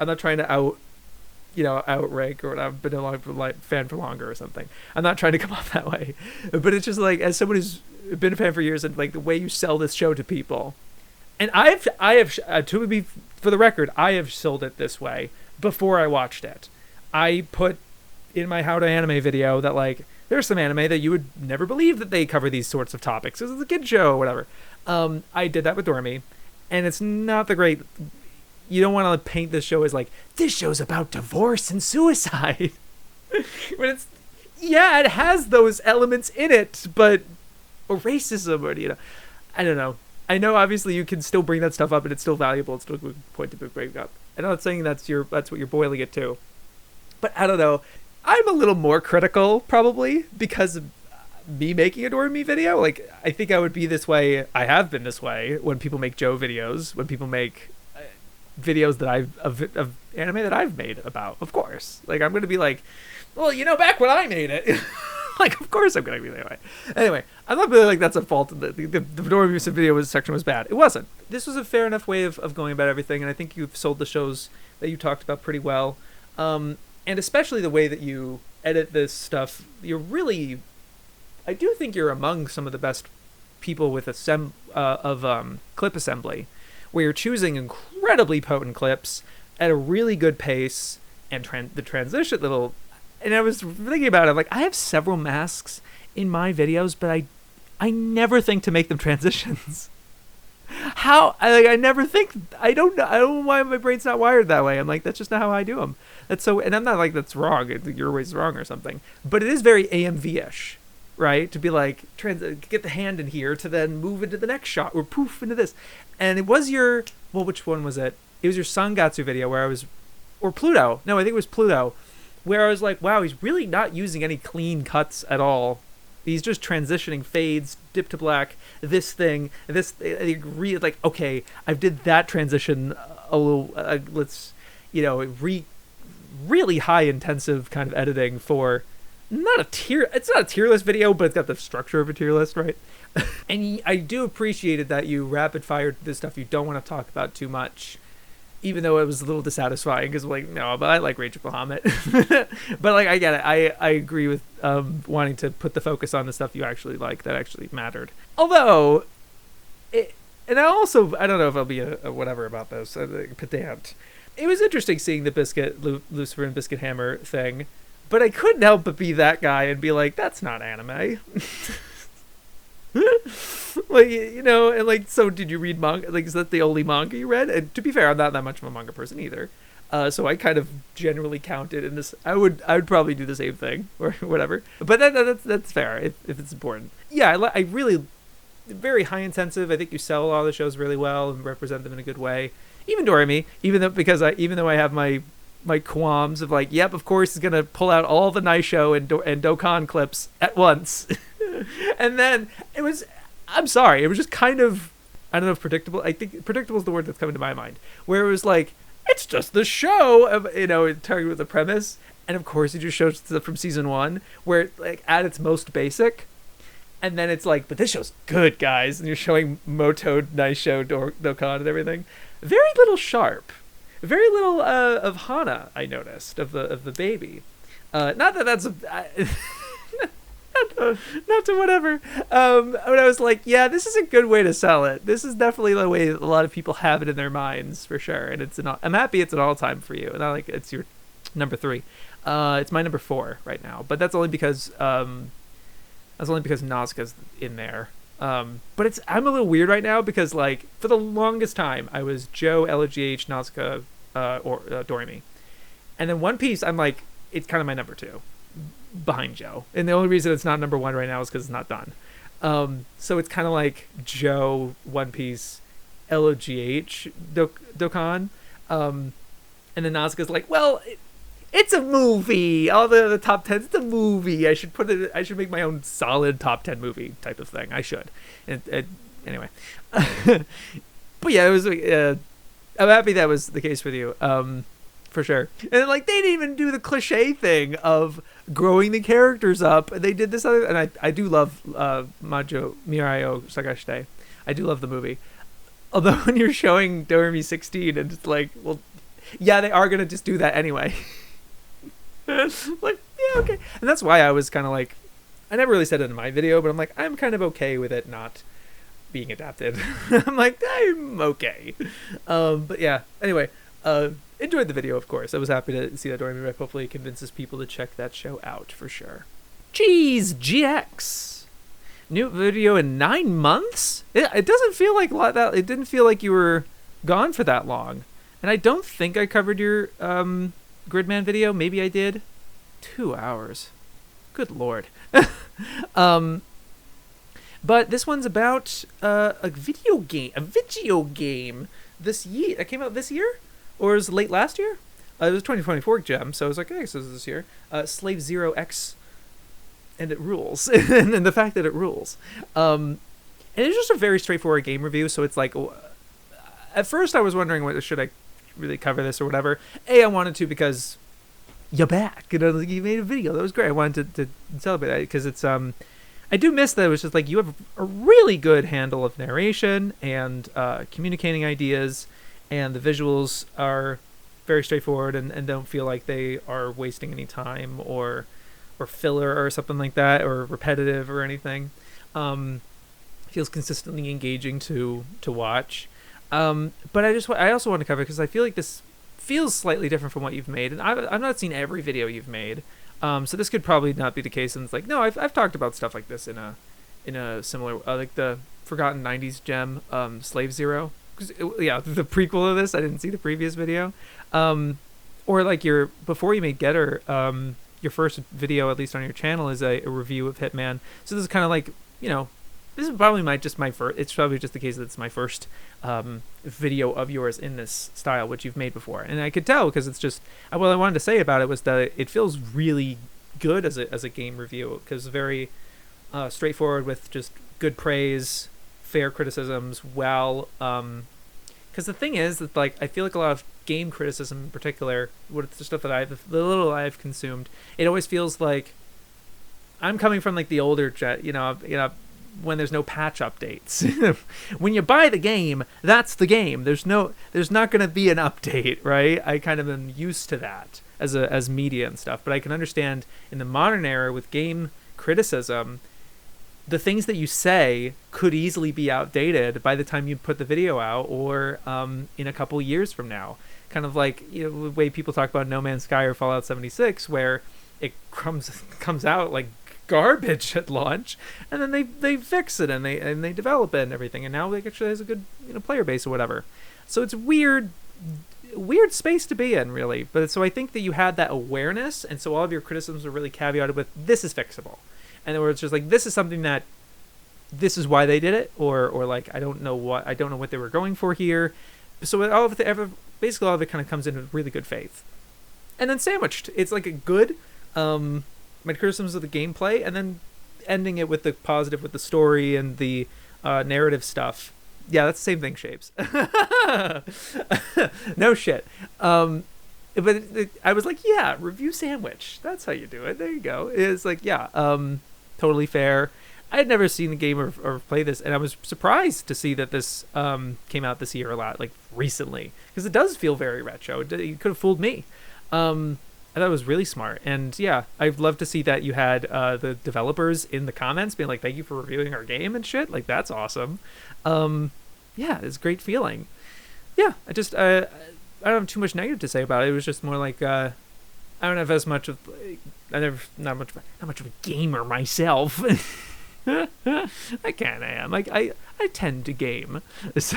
I'm not trying to outrank or I've been a fan for longer or something. I'm not trying to come off that way. But it's just like, as someone who's been a fan for years, and like the way you sell this show to people, and I have to be for the record, I have sold it this way before I watched it. I put in my How to Anime video that like there's some anime that you would never believe that they cover these sorts of topics. This is a kid show or whatever. I did that with Doremi, and it's not the great. you don't want to paint this show as like, this show's about divorce and suicide. When it's, yeah, it has those elements in it, but, or racism, or, you know, I don't know. I know obviously you can still bring that stuff up and it's still valuable. It's still a good point to bring up. I'm not saying that's what you're boiling it to. But I don't know. I'm a little more critical probably because of me making a Doremi video. Like, I think I would be this way. I have been this way when people make Joe videos, when people make videos that of anime that I've made about, of course. Like, I'm going to be like, well, you know, back when I made it. Like, of course I'm going to be that way. Anyway, I'm not really like that's a fault. The Doremi video section was bad. It wasn't. This was a fair enough way of going about everything, and I think you've sold the shows that you talked about pretty well. And especially the way that you edit this stuff, you're really, I do think you're among some of the best people with clip assembly, where you're choosing incredibly potent clips at a really good pace, and the transition little. And I was thinking about it, like, I have several masks in my videos, but I never think to make them transitions. I never think, I don't know why my brain's not wired that way. I'm like, that's just not how I do them. That's so, and I'm not like, that's wrong, your way's wrong or something. But it is very AMV-ish, right? To be like, get the hand in here to then move into the next shot, or poof into this. And it was which one was it? It was your Sangatsu video where or Pluto. No, I think it was Pluto. Where I was like, wow, he's really not using any clean cuts at all. He's just transitioning fades, dip to black, this thing, like, okay, I did that transition a little, let's, you know, really high intensive kind of editing for it's not a tier list video, but it's got the structure of a tier list, right? And I do appreciate it that you rapid fired this stuff you don't want to talk about too much. Even though it was a little dissatisfying because, like, no, but I like Rachel Bahamut. But, like, I get it. I agree with wanting to put the focus on the stuff you actually like that actually mattered. Although, and I don't know if I'll be a whatever about this, pedant. It was interesting seeing the Lucifer and Biscuit Hammer thing, but I couldn't help but be that guy and be like, that's not anime. Like, you know, and like, so did you read manga? Like, is that the only manga you read? And to be fair, I'm not that much of a manga person either. So I kind of generally counted in this. I would probably do the same thing or whatever. But that's fair if it's important. Yeah, I really very high intensive. I think you sell all the shows really well and represent them in a good way. Even Doremi, even though I have my qualms of like, yep, of course he's gonna pull out all the Naisho and Dokkan clips at once. And then it was just kind of, I don't know if predictable. I think predictable is the word that's coming to my mind. Where it was like, it's just the show, of, you know, targeted with the premise. And of course, it just shows stuff from season 1, where like at its most basic. And then it's like, but this show's good, guys. And you're showing Moto, Naisho, Dokkan, and everything. Very little sharp. Very little of Hana, I noticed, of the baby. Not that that's not to whatever. But I was like, yeah, this is a good way to sell it. This is definitely the way a lot of people have it in their minds, for sure. And I'm happy it's an all-time for you. And I like it's your number 3. It's my number 4 right now. But that's only because Nausicaa's in there. But I'm a little weird right now because, like, for the longest time I was Joe, LGH, Nausicaa, or Doremi. And then One Piece, I'm like, it's kind of my number 2. Behind Joe, and the only reason it's not number 1 right now is because it's not done. So it's kind of like Joe, One Piece, LOGH, Dokkan, and then Nausicaa's like, well, it's a movie. All the top 10s, it's a movie. I should make my own solid top 10 movie type of thing. I should. Anyway, but yeah, it was. I'm happy that was the case with you. For sure. And like, they didn't even do the cliche thing of growing the characters up. They did this other, and I do love Majo Mirai Sagashite. I do love the movie. Although when you're showing Doremi 16 and it's like, well, yeah, they are gonna just do that anyway. Like, yeah, okay. And that's why I was kind of like, I never really said it in my video, but I'm like, I'm kind of okay with it not being adapted. I'm like, I'm okay. But yeah, anyway, enjoyed the video, of course. I was happy to see that Doremi Rep hopefully convinces people to check that show out for sure. CheeseGX. New video in 9 months? It doesn't feel like that. It didn't feel like you were gone for that long. And I don't think I covered your Gridman video. Maybe I did. 2 hours. Good lord. But this one's about a video game. A video game this year. It came out this year? Or was it late last year? It was 2024 gem, so I was like, okay, so this year. Slave Zero X, and it rules. And the fact that it rules. And it's just a very straightforward game review, so it's like, at first I was wondering, whether should I really cover this or whatever. I wanted to because you're back. You know, you made a video. That was great. I wanted to celebrate that because it's, I do miss that it was just like, you have a really good handle of narration and communicating ideas, and the visuals are very straightforward and don't feel like they are wasting any time or filler or something like that, or repetitive or anything. Feels consistently engaging to watch. But I also want to cover, because I feel like this feels slightly different from what you've made, and I've not seen every video you've made. So this could probably not be the case, and it's like, no, I've talked about stuff like this in a similar, like the Forgotten 90s gem, Slave Zero. Yeah, the prequel of this, I didn't see the previous video. Or like before you made Getter, your first video, at least on your channel, is a review of Hitman. So this is kind of like, you know, this is probably my first, it's probably just the case that it's my first video of yours in this style, which you've made before. And I could tell, because it's just, what I wanted to say about it was that it feels really good as a game review, because very straightforward, with just good praise, fair criticisms, because the thing is that, like, I feel like a lot of game criticism in particular, with the stuff that the little I've consumed, it always feels like I'm coming from like the older you know, when there's no patch updates. When you buy the game, that's the game. There's not going to be an update, right? I kind of am used to that as media and stuff, but I can understand in the modern era with game criticism, the things that you say could easily be outdated by the time you put the video out, or in a couple years from now. Kind of like, you know, the way people talk about No Man's Sky or Fallout 76, where it comes out like garbage at launch, and then they fix it and they develop it and everything, and now it actually has a good, you know, player base or whatever. So it's weird space to be in, really. But so I think that you had that awareness, and so all of your criticisms are really caveated with, this is fixable. And where it's just like, this is something that, this is why they did it, or like, I don't know what they were going for here. So basically all of it kind of comes in with really good faith, and then sandwiched, it's like a good my criticisms of the gameplay, and then ending it with the positive, with the story and the narrative stuff. Yeah, that's the same thing, Shapes. No shit. But I was like, yeah, review sandwich. That's how you do it. There you go. It's like, yeah, totally fair. I had never seen the game or played this, and I was surprised to see that this came out this year a lot, like recently, because it does feel very retro. You could have fooled me. I thought it was really smart, and yeah, I'd love to see that you had the developers in the comments being like, "Thank you for reviewing our game" and shit. Like, that's awesome. Yeah, it's a great feeling. Yeah, I don't have too much negative to say about it. It was just more like, I don't have as much of, not much of a gamer myself. I kind of am. Like, I tend to game. So,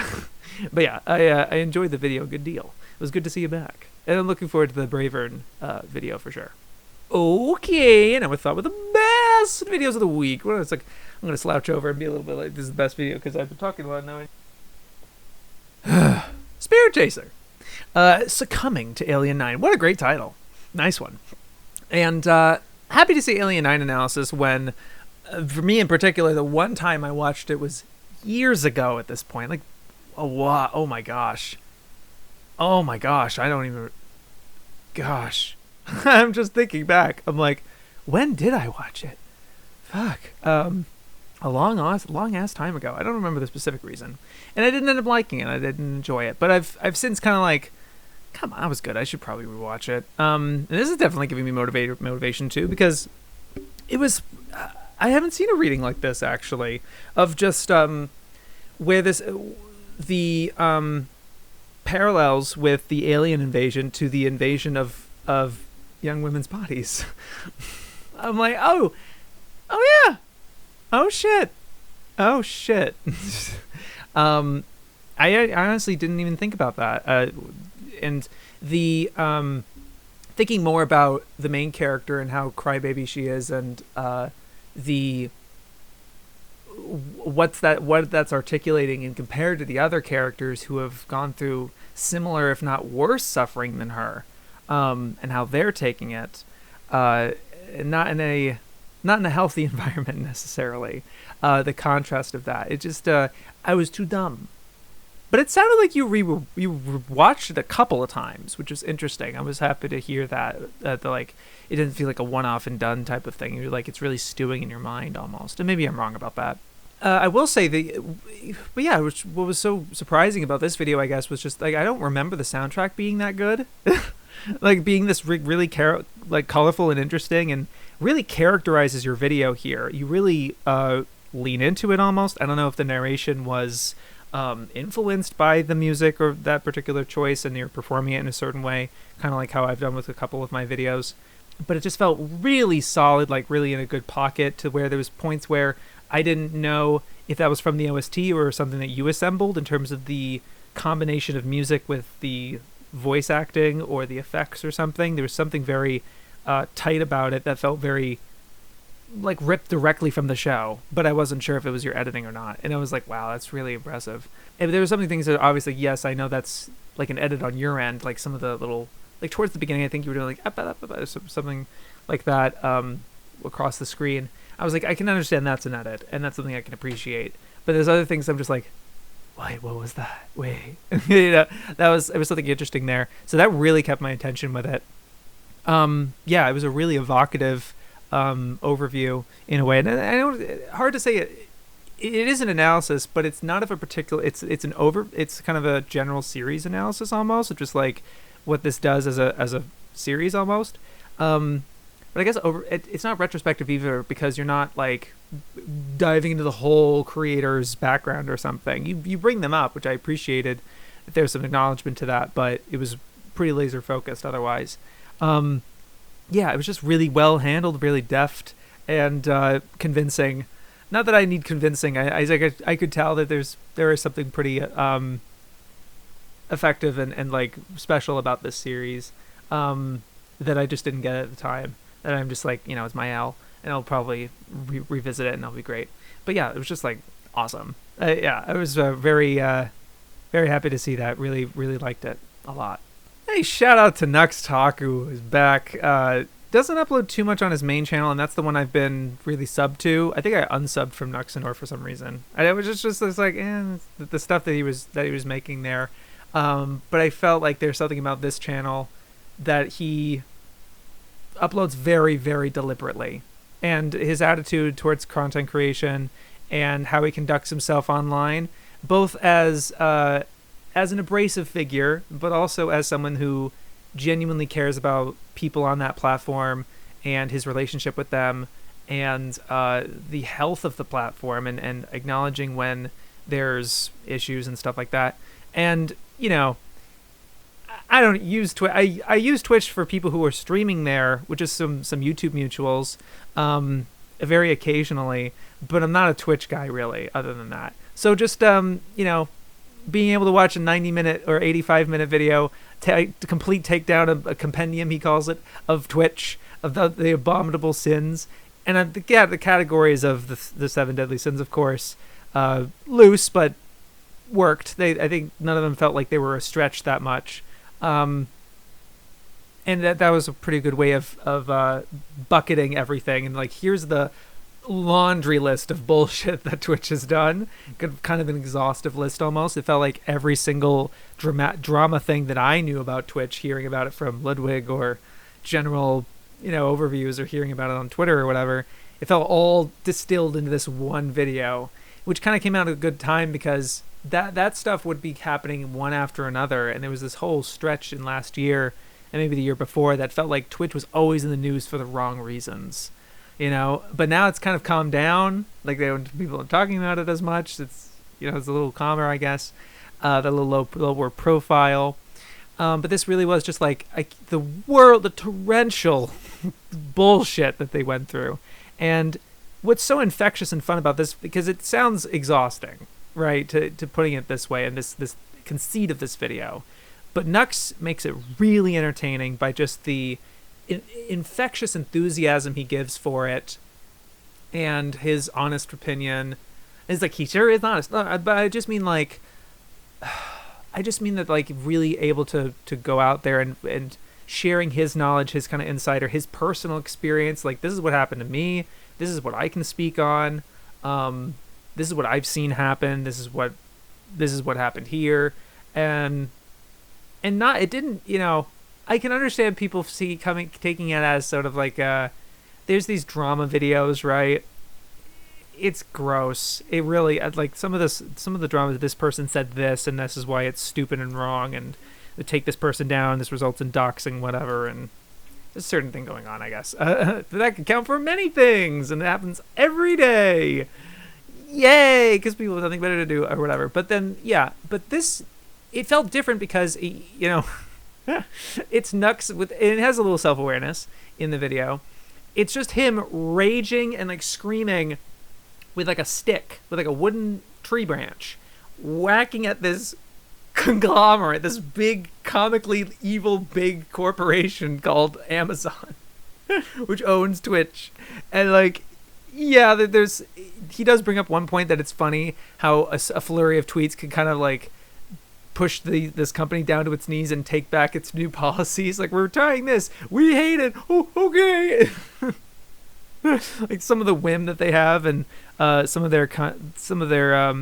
but yeah, I enjoyed the video a good deal. It was good to see you back. And I'm looking forward to the Bravern video for sure. Okay, and I thought with the best videos of the week. Well, it's like, I'm going to slouch over and be a little bit like, this is the best video, because I've been talking a lot now. Spirit Chaser. Succumbing to Alien 9. What a great title. Nice one. And happy to see Alien 9 analysis when, for me in particular, the one time I watched it was years ago at this point. Like, oh my gosh. Oh my gosh, I don't even... Gosh. I'm just thinking back. I'm like, when did I watch it? Fuck. A long ass time ago. I don't remember the specific reason. And I didn't end up liking it. I didn't enjoy it. But I've since kind of like, come on, that was good. I should probably rewatch it. And this is definitely giving me motivation too, because it was... I haven't seen a reading like this, actually, of just where the parallels with the alien invasion to the invasion of young women's bodies. I'm like, oh yeah, oh shit. I honestly didn't even think about that. and the thinking more about the main character and how crybaby she is, and the what that's articulating, and compared to the other characters who have gone through similar, if not worse, suffering than her, and how they're taking it, not in a healthy environment necessarily. The contrast of that, it just I was too dumb. But it sounded like you watched it a couple of times, which was interesting. I was happy to hear that. It didn't feel like a one-off and done type of thing. You're like, it's really stewing in your mind almost. And maybe I'm wrong about that. I will say but yeah, what was so surprising about this video, I guess, was just like, I don't remember the soundtrack being that good. Like being this really colorful and interesting, and really characterizes your video here. You really lean into it almost. I don't know if the narration was influenced by the music or that particular choice, and you're performing it in a certain way, kind of like how I've done with a couple of my videos. But it just felt really solid, like really in a good pocket, to where there was points where I didn't know if that was from the OST or something that you assembled in terms of the combination of music with the voice acting or the effects or something. There was something very tight about it that felt very like ripped directly from the show, but I wasn't sure if it was your editing or not. And I was like, wow, that's really impressive. And there were some things that obviously, yes, I know that's like an edit on your end, like some of the little, like towards the beginning, I think you were doing like something like that across the screen. I was like, I can understand that's an edit, and that's something I can appreciate. But there's other things I'm just like, wait, what was that? Wait, it was something interesting there. So that really kept my attention with it. Yeah, it was a really evocative overview in a way, and I know hard to say it is an analysis, but it's not of a particular, it's kind of a general series analysis almost, just like what this does as a series almost. But I guess it's not retrospective either, because you're not like diving into the whole creator's background or something. You bring them up, which I appreciated that there's some acknowledgement to that, but it was pretty laser focused otherwise. Yeah, it was just really well handled, really deft, and convincing. Not that I need convincing. I could tell that there is something pretty effective and like special about this series that I just didn't get at the time. That I'm just like, it's my L, and I'll probably revisit it, and it'll be great. But yeah, it was just like awesome. Yeah, I was very happy to see that. Really, really liked it a lot. Hey, shout out to Nux Taku, who's back. Doesn't upload too much on his main channel, and that's the one I've been really subbed to. I think I unsubbed from Nuxanor for some reason. It was just like, the stuff that he was making there. But I felt like there's something about this channel that he uploads very, very deliberately, and his attitude towards content creation and how he conducts himself online, both as an abrasive figure, but also as someone who genuinely cares about people on that platform and his relationship with them, and the health of the platform, and acknowledging when there's issues and stuff like that. And I don't use Twitch. I use Twitch for people who are streaming there, which is some YouTube mutuals, very occasionally. But I'm not a Twitch guy really, other than that. So just being able to watch a 90-minute or 85-minute video, complete takedown, a compendium he calls it, of Twitch, of the abominable sins, and the categories of the 7 deadly sins, of course, loose but worked. I think none of them felt like they were a stretch that much. And that was a pretty good way of bucketing everything, and like, here's the laundry list of bullshit that Twitch has done. Kind of an exhaustive list almost. It felt like every single drama thing that I knew about Twitch, hearing about it from Ludwig or general overviews, or hearing about it on Twitter or whatever, it felt all distilled into this one video, which kind of came out at a good time, because that stuff would be happening one after another, and there was this whole stretch in last year and maybe the year before that felt like Twitch was always in the news for the wrong reasons, but now it's kind of calmed down. Like, people aren't talking about it as much. It's it's a little calmer, I guess, a little lower profile, but this really was just like the torrential bullshit that they went through. And what's so infectious and fun about this, because it sounds exhausting, right, to putting it this way, and this conceit of this video, But Nux makes it really entertaining by just the infectious enthusiasm he gives for it, and his honest opinion. It's like, he sure is honest. No, but I just mean like, I just mean that like really able to go out there and sharing his knowledge, his kind of insight, or his personal experience. Like, this is what happened to me. This is what I can speak on. This is what I've seen happen. This is what happened here. And not, it didn't, I can understand people taking it as sort of like, there's these drama videos, right? It's gross. It really, like, some of the drama, this person said this, and this is why it's stupid and wrong, and they take this person down, this results in doxing, whatever, and there's a certain thing going on, I guess. That can count for many things, and it happens every day. Yay! Because people have nothing better to do, or whatever. But then, yeah, but this, it felt different because, it's Nux and it has a little self-awareness in the video. It's just him raging and like screaming with like a stick, with like a wooden tree branch, whacking at this conglomerate, this big, comically evil big corporation called Amazon, which owns Twitch. And like, yeah, he does bring up one point that it's funny how a flurry of tweets can kind of like push this company down to its knees and take back its new policies. Like, we're trying this, we hate it, oh, okay. Like some of the whim that they have, and some of their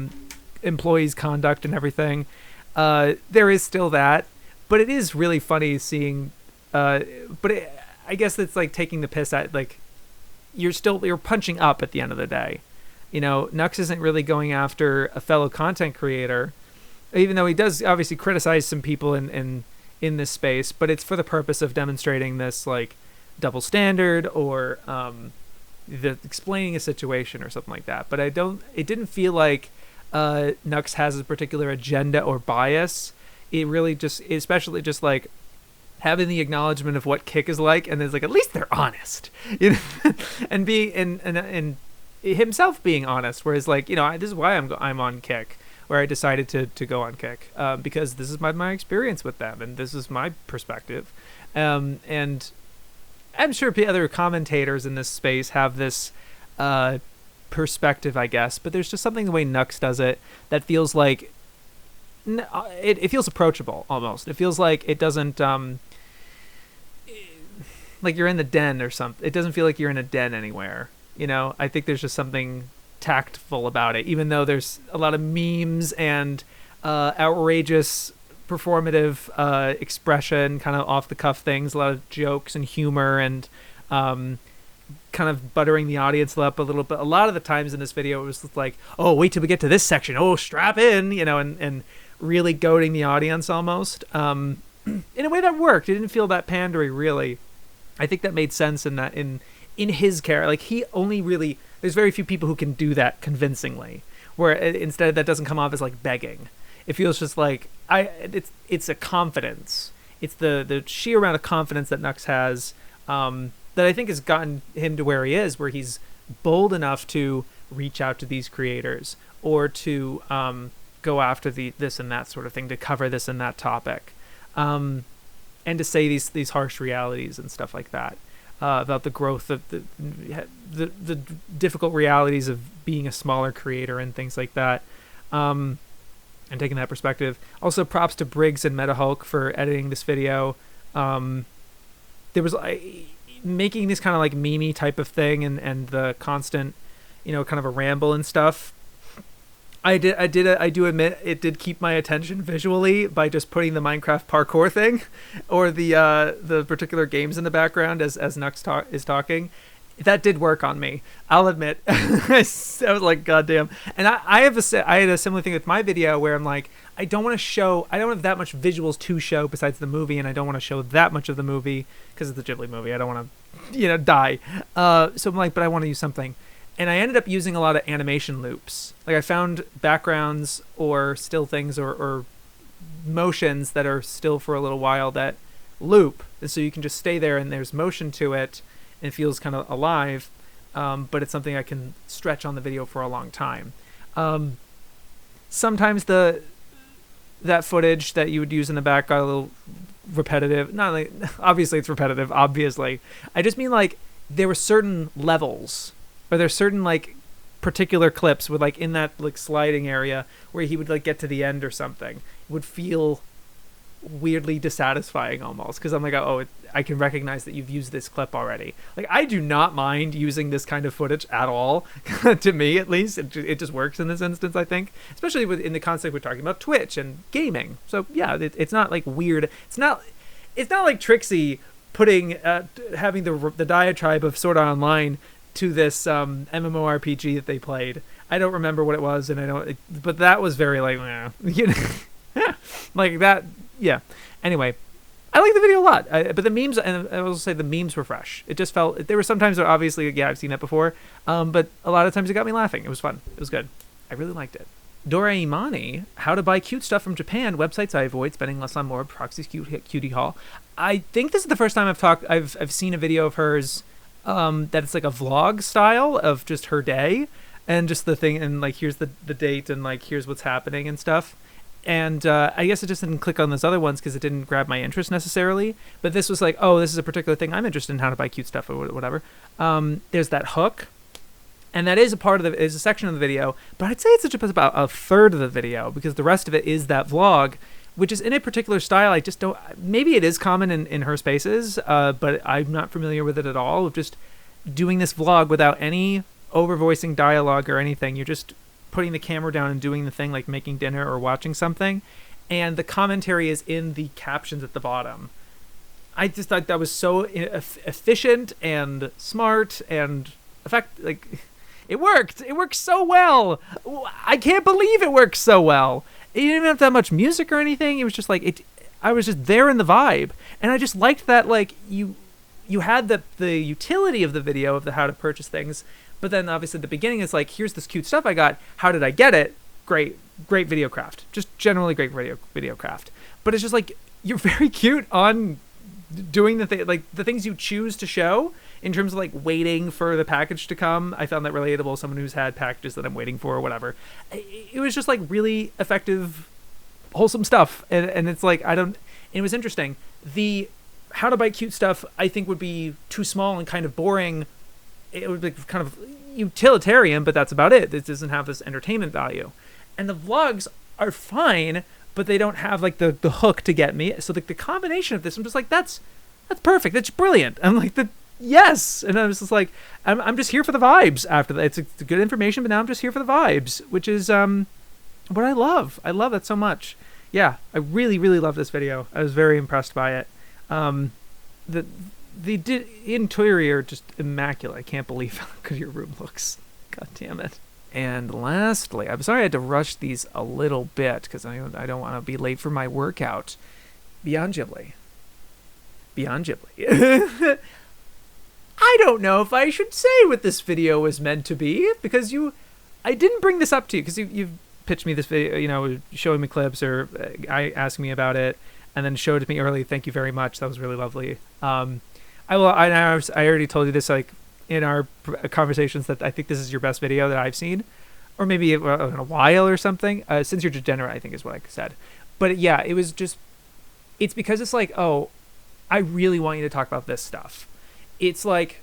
employees' conduct and everything. There is still that, but it is really funny seeing. I guess it's like taking the piss at, like, you're punching up at the end of the day. Nux isn't really going after a fellow content creator, even though he does obviously criticize some people in this space, but it's for the purpose of demonstrating this like double standard, or explaining a situation or something like that. But it didn't feel like Nux has a particular agenda or bias. It really just, especially just like having the acknowledgement of what Kick is like, and there's like, at least they're honest, and being and himself being honest. Whereas like, this is why I'm on Kick, where I decided to go on Kick, because this is my experience with them, and this is my perspective, and I'm sure other commentators in this space have this perspective, I guess, but there's just something the way Nux does it that feels like it feels approachable almost. It feels like it doesn't like you're in the den or something. It doesn't feel like you're in a den anywhere. I think there's just something tactful about it, even though there's a lot of memes and outrageous performative expression, kind of off the cuff things, a lot of jokes and humor, and kind of buttering the audience up a little bit. A lot of the times in this video, it was like, oh, wait till we get to this section. Oh, strap in, and really goading the audience almost. In a way that worked. It didn't feel that pandery, really. I think that made sense in his character. Like, he only really, there's very few people who can do that convincingly, where instead that doesn't come off as like begging. It feels just like it's a confidence. It's the sheer amount of confidence that Nux has, that I think has gotten him to where he is, where he's bold enough to reach out to these creators, or to go after this and that sort of thing, to cover this and that topic, and to say these harsh realities and stuff like that, about the growth of the difficult realities of being a smaller creator and things like that. And taking that perspective. Also, props to Briggs and MetaHulk for editing this video. There was making this kind of like meme type of thing, and the constant, kind of a ramble and stuff. I do admit it did keep my attention visually by just putting the Minecraft parkour thing, or the particular games in the background as Nux is talking. That did work on me, I'll admit. I was like, goddamn. And I had a similar thing with my video, where I'm like, I don't have that much visuals to show besides the movie, and I don't want to show that much of the movie because it's a Ghibli movie. I don't want to, die. So I'm like, but I want to use something. And I ended up using a lot of animation loops. Like, I found backgrounds or still things or motions that are still for a little while that loop. And so you can just stay there and there's motion to it. And it feels kind of alive, but it's something I can stretch on the video for a long time. Sometimes that footage that you would use in the back got a little repetitive. Not like, obviously it's repetitive, obviously. I just mean like there were certain levels, or there's certain like particular clips with like in that like sliding area where he would like get to the end or something. It would feel weirdly dissatisfying almost, because I'm like, oh, I can recognize that you've used this clip already. Like, I do not mind using this kind of footage at all. To me, at least, it just works in this instance, I think, especially in the concept we're talking about Twitch and gaming. So yeah, it's not like weird. It's not like Trixie putting having the diatribe of Sword Art Online to this MMORPG that they played. I don't remember what it was, and but that was very like, you know, like that. Yeah. Anyway, I like the video a lot, but the memes, and I will say the memes were fresh. It just felt, there were some times where obviously, yeah, I've seen that before, but a lot of times it got me laughing. It was fun. It was good. I really liked it. Doreimani, how to buy cute stuff from Japan, websites I avoid, spending less on more, Proxy's cutie haul. I think this is the first time I've seen a video of hers that it's like a vlog style of just her day and just the thing, and like here's the date and like here's what's happening and stuff. And I guess I just didn't click on those other ones because it didn't grab my interest necessarily. But this was like, oh, this is a particular thing I'm interested in, how to buy cute stuff or whatever. There's that hook, and that is is a section of the video. But I'd say it's just about a third of the video, because the rest of it is that vlog, which is in a particular style. I just don't. Maybe it is common in her spaces, but I'm not familiar with it at all. Of just doing this vlog without any overvoicing dialogue or anything. You're just putting the camera down and doing the thing, like making dinner or watching something, and the commentary is in the captions at the bottom. I just thought that was so efficient and smart and like it worked so well. I can't believe it worked so well. It didn't even have that much music or anything. It was just like I was just there in the vibe, and I just liked that, like, you had the utility of the video of the how to purchase things. But then obviously the beginning is like, here's this cute stuff I got. How did I get it? Great video craft. Just generally great video craft. But it's just like, you're very cute on doing the things you choose to show in terms of like waiting for the package to come. I found that relatable. Someone who's had packages that I'm waiting for or whatever. It was just like really effective, wholesome stuff. And it's like, it was interesting. The how to buy cute stuff, I think, would be too small and kind of boring. It would be kind of utilitarian, but that's about it. It doesn't have this entertainment value. And the vlogs are fine, but they don't have like the hook to get me. So like the combination of this, I'm just like, that's perfect. That's brilliant. I'm like, yes. And I was just like, I'm just here for the vibes after that. It's good information, but now I'm just here for the vibes, which is what I love. I love that so much. Yeah, I really, really love this video. I was very impressed by it. The interior, just immaculate. I can't believe how good your room looks. God damn it. And lastly, I'm sorry I had to rush these a little bit because I don't want to be late for my workout. Beyond Ghibli. I don't know if I should say what this video was meant to be, because I didn't bring this up to you because you've pitched me this video, showing me clips or asking me about it, and then showed it to me early. Thank you very much. That was really lovely. I already told you this, like, in our conversations, that I think this is your best video that I've seen, or maybe in a while or something. Since you're degenerate, I think is what I said. But yeah, it's because it's like, oh, I really want you to talk about this stuff. It's like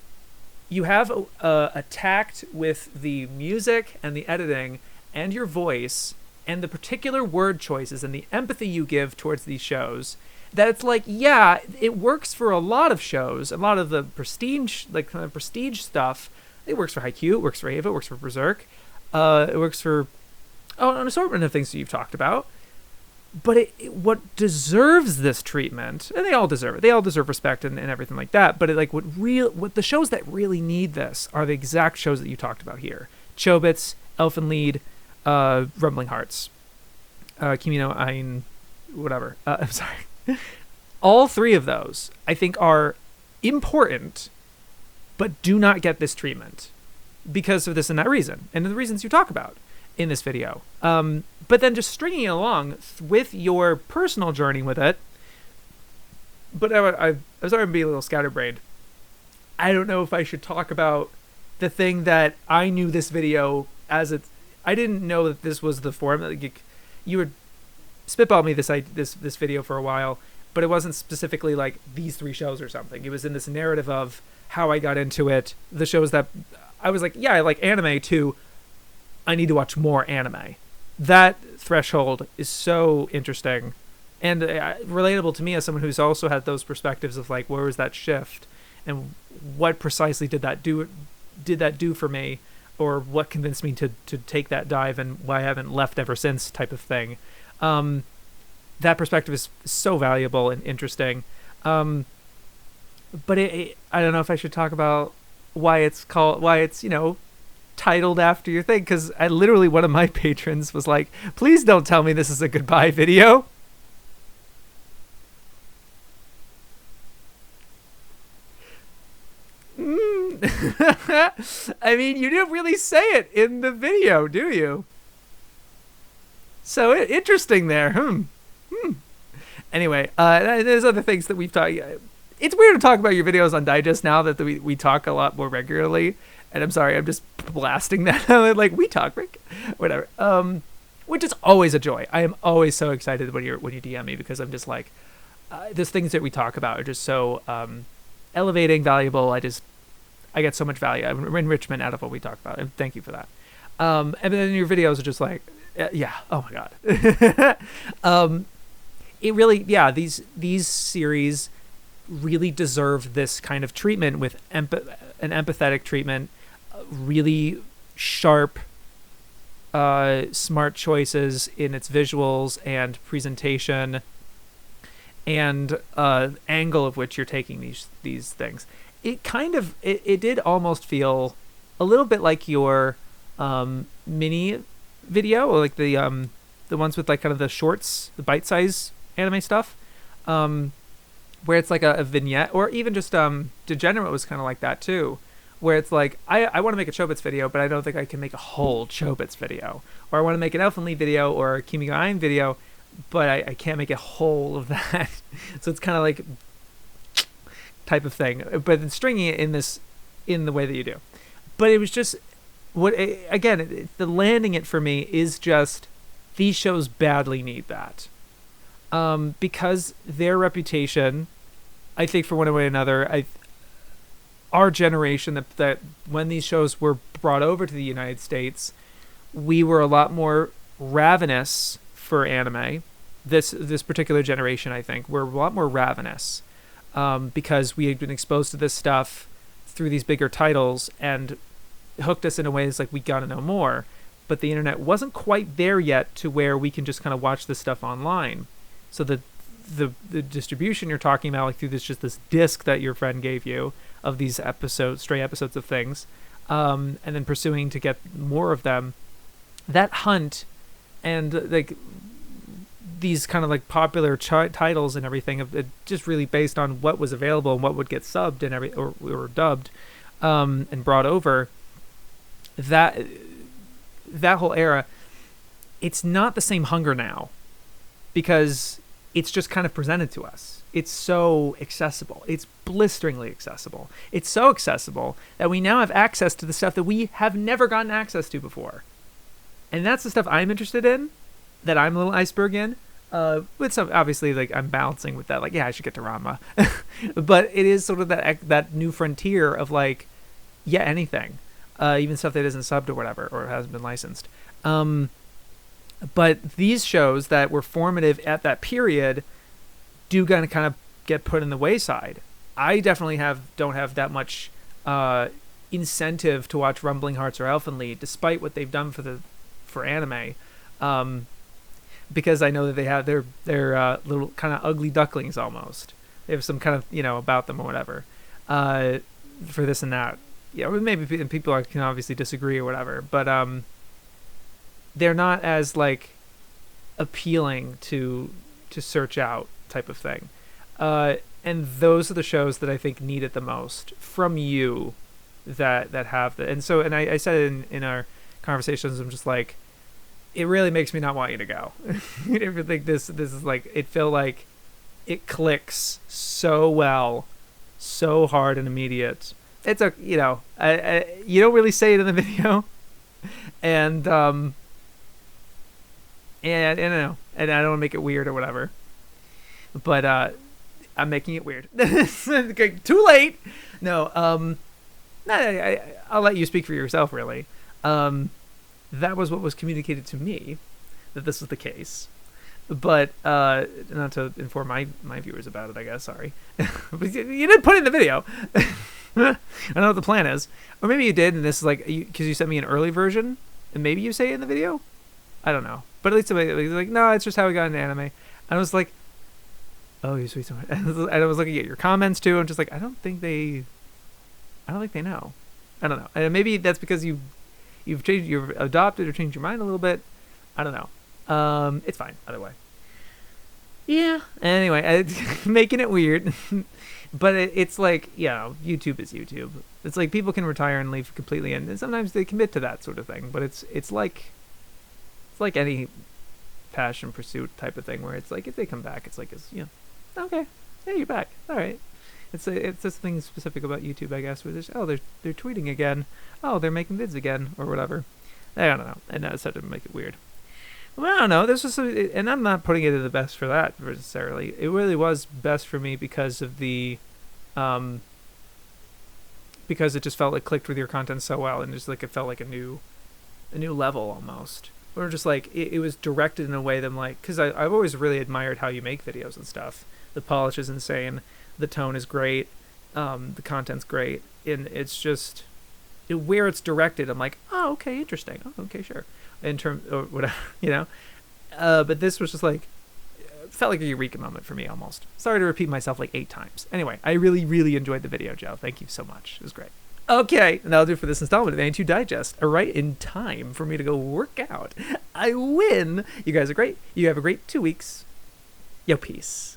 you have a tact with the music and the editing and your voice and the particular word choices and the empathy you give towards these shows, that it's like, yeah, it works for a lot of shows, a lot of the prestige, like kind of prestige stuff. It works for Haikyuu, it works for Eva, it works for Berserk, it works for an assortment of things that you've talked about. But what deserves this treatment, and they all deserve it. They all deserve respect and everything like that. But what the shows that really need this are the exact shows that you talked about here: Chobits, Elfen Lied, Rumbling Hearts, Kimi no Ain, whatever. I'm sorry. All three of those, I think, are important, but do not get this treatment because of this and that reason, and the reasons you talk about in this video. But then just stringing it along with your personal journey with it. But I'm sorry, I'm being a little scatterbrained. I don't know if I should talk about the thing that I knew this video as I didn't know that this was the form that you were spitballed me this video for a while, but it wasn't specifically like these 3 shows or something. It was in this narrative of how I got into it, the shows that I was like, yeah, I like anime too. I need to watch more anime. That threshold is so interesting and relatable to me as someone who's also had those perspectives of like, where was that shift and what precisely did that do for me, or what convinced me to take that dive and why I haven't left ever since, type of thing. That perspective is so valuable and interesting. But I don't know if I should talk about why it's titled after your thing, because I literally, one of my patrons was like, please don't tell me this is a goodbye video. I mean, you didn't really say it in the video, do you? So interesting there. Anyway, there's other things that we've talked. It's weird to talk about your videos on Digest now that we talk a lot more regularly. And I'm sorry, I'm just blasting that out. Like, we talk, Rick, whatever. Which is always a joy. I am always so excited when you DM me, because I'm just like, those things that we talk about are just so elevating, valuable. I get so much value, enrichment out of what we talk about, and thank you for that. And then your videos are just like, yeah, oh my god. It really, yeah, these series really deserve this kind of treatment, with an empathetic treatment, really sharp, smart choices in its visuals and presentation, and angle of which you're taking these things. It kind of it did almost feel a little bit like your mini video, or like the ones with like kind of the shorts, the bite-size anime stuff, where it's like a vignette, or even just Degenerate was kind of like that too, where it's like, I want to make a Chobits video, but I don't think I can make a whole Chobits video, or I want to make an Elfen video or a Kimi ga Ein video, but I can't make a whole of that. So it's kind of like type of thing, but then stringing it in the way that you do. But it was just the landing it for me is just, these shows badly need that, because their reputation, I think, for one way or another, our generation, that when these shows were brought over to the United States, we were a lot more ravenous for anime. This particular generation, I think, were a lot more ravenous, because we had been exposed to this stuff through these bigger titles and hooked us in a way that's like, we gotta know more. But the internet wasn't quite there yet to where we can just kind of watch this stuff online. So the distribution you're talking about, like through this disc that your friend gave you of these stray episodes of things, and then pursuing to get more of them, that hunt, and like these kind of like popular titles and everything, of just really based on what was available and what would get subbed and or dubbed, and brought over, that whole era, it's not the same hunger now, because it's just kind of presented to us. It's so accessible. It's blisteringly accessible. It's so accessible that we now have access to the stuff that we have never gotten access to before. And that's the stuff I'm interested in, that I'm a little iceberg in. With some, obviously, like, I'm balancing with that, like, yeah, I should get to Ranma. But it is sort of that new frontier of, like, yeah, anything. Even stuff that isn't subbed or whatever, or hasn't been licensed. But these shows that were formative at that period do kind of get put in the wayside. I definitely don't have that much incentive to watch Rumbling Hearts or Elfen, despite what they've done for anime, because I know that they have their little kind of ugly ducklings almost. They have some kind of about them or whatever, for this and that. Yeah, maybe people can obviously disagree or whatever, but they're not as like appealing to search out type of thing. And those are the shows that I think need it the most from you, that have the, and I said it in our conversations, I'm just like, it really makes me not want you to go. I think this is like, it feel like it clicks so well, so hard and immediate. It's you don't really say it in the video, and And I don't know, and I don't want to make it weird or whatever. But I'm making it weird. Okay, too late. No, I'll let you speak for yourself, really. That was what was communicated to me, that this was the case. But not to inform my viewers about it, I guess. Sorry. But you did put it in the video. I don't know what the plan is. Or maybe you did, and this is like, because you sent me an early version, and maybe you say it in the video? I don't know. But at least somebody was like, no, it's just how we got into anime. And I was like, oh, you sweet someone. And I was looking at your comments too, and just like, I don't think they know. I don't know. And maybe that's because you've adopted or changed your mind a little bit. I don't know. It's fine either way. Yeah. Anyway, making it weird. But it's like, YouTube is YouTube. It's like people can retire and leave completely, and sometimes they commit to that sort of thing. But it's like any passion pursuit type of thing, where it's like if they come back, it's like okay, yeah, you're back, all right. It's this thing specific about YouTube, I guess, where they're tweeting again, they're making vids again or whatever. I don't know, and that's to make it weird. Well, I don't know. This was, and I'm not putting it in the best for that necessarily. It really was best for me because of the, because it just felt like clicked with your content so well, and just like it felt like a new level almost. Or just like it was directed in a way that I'm like, because I've always really admired how you make videos and stuff. The polish is insane, the tone is great, the content's great, and it's just where it's directed. I'm like, oh, okay, interesting. Oh, okay, sure. In terms or whatever, but this was just like, felt like a eureka moment for me almost. Sorry to repeat myself like 8 times. Anyway, I really, really enjoyed the video, Joe. Thank you so much. It was great. Okay, and that'll do for this installment of AniTube Digest. Right in time for me to go work out. I win. You guys are great. You have a great 2 weeks. Yo, peace.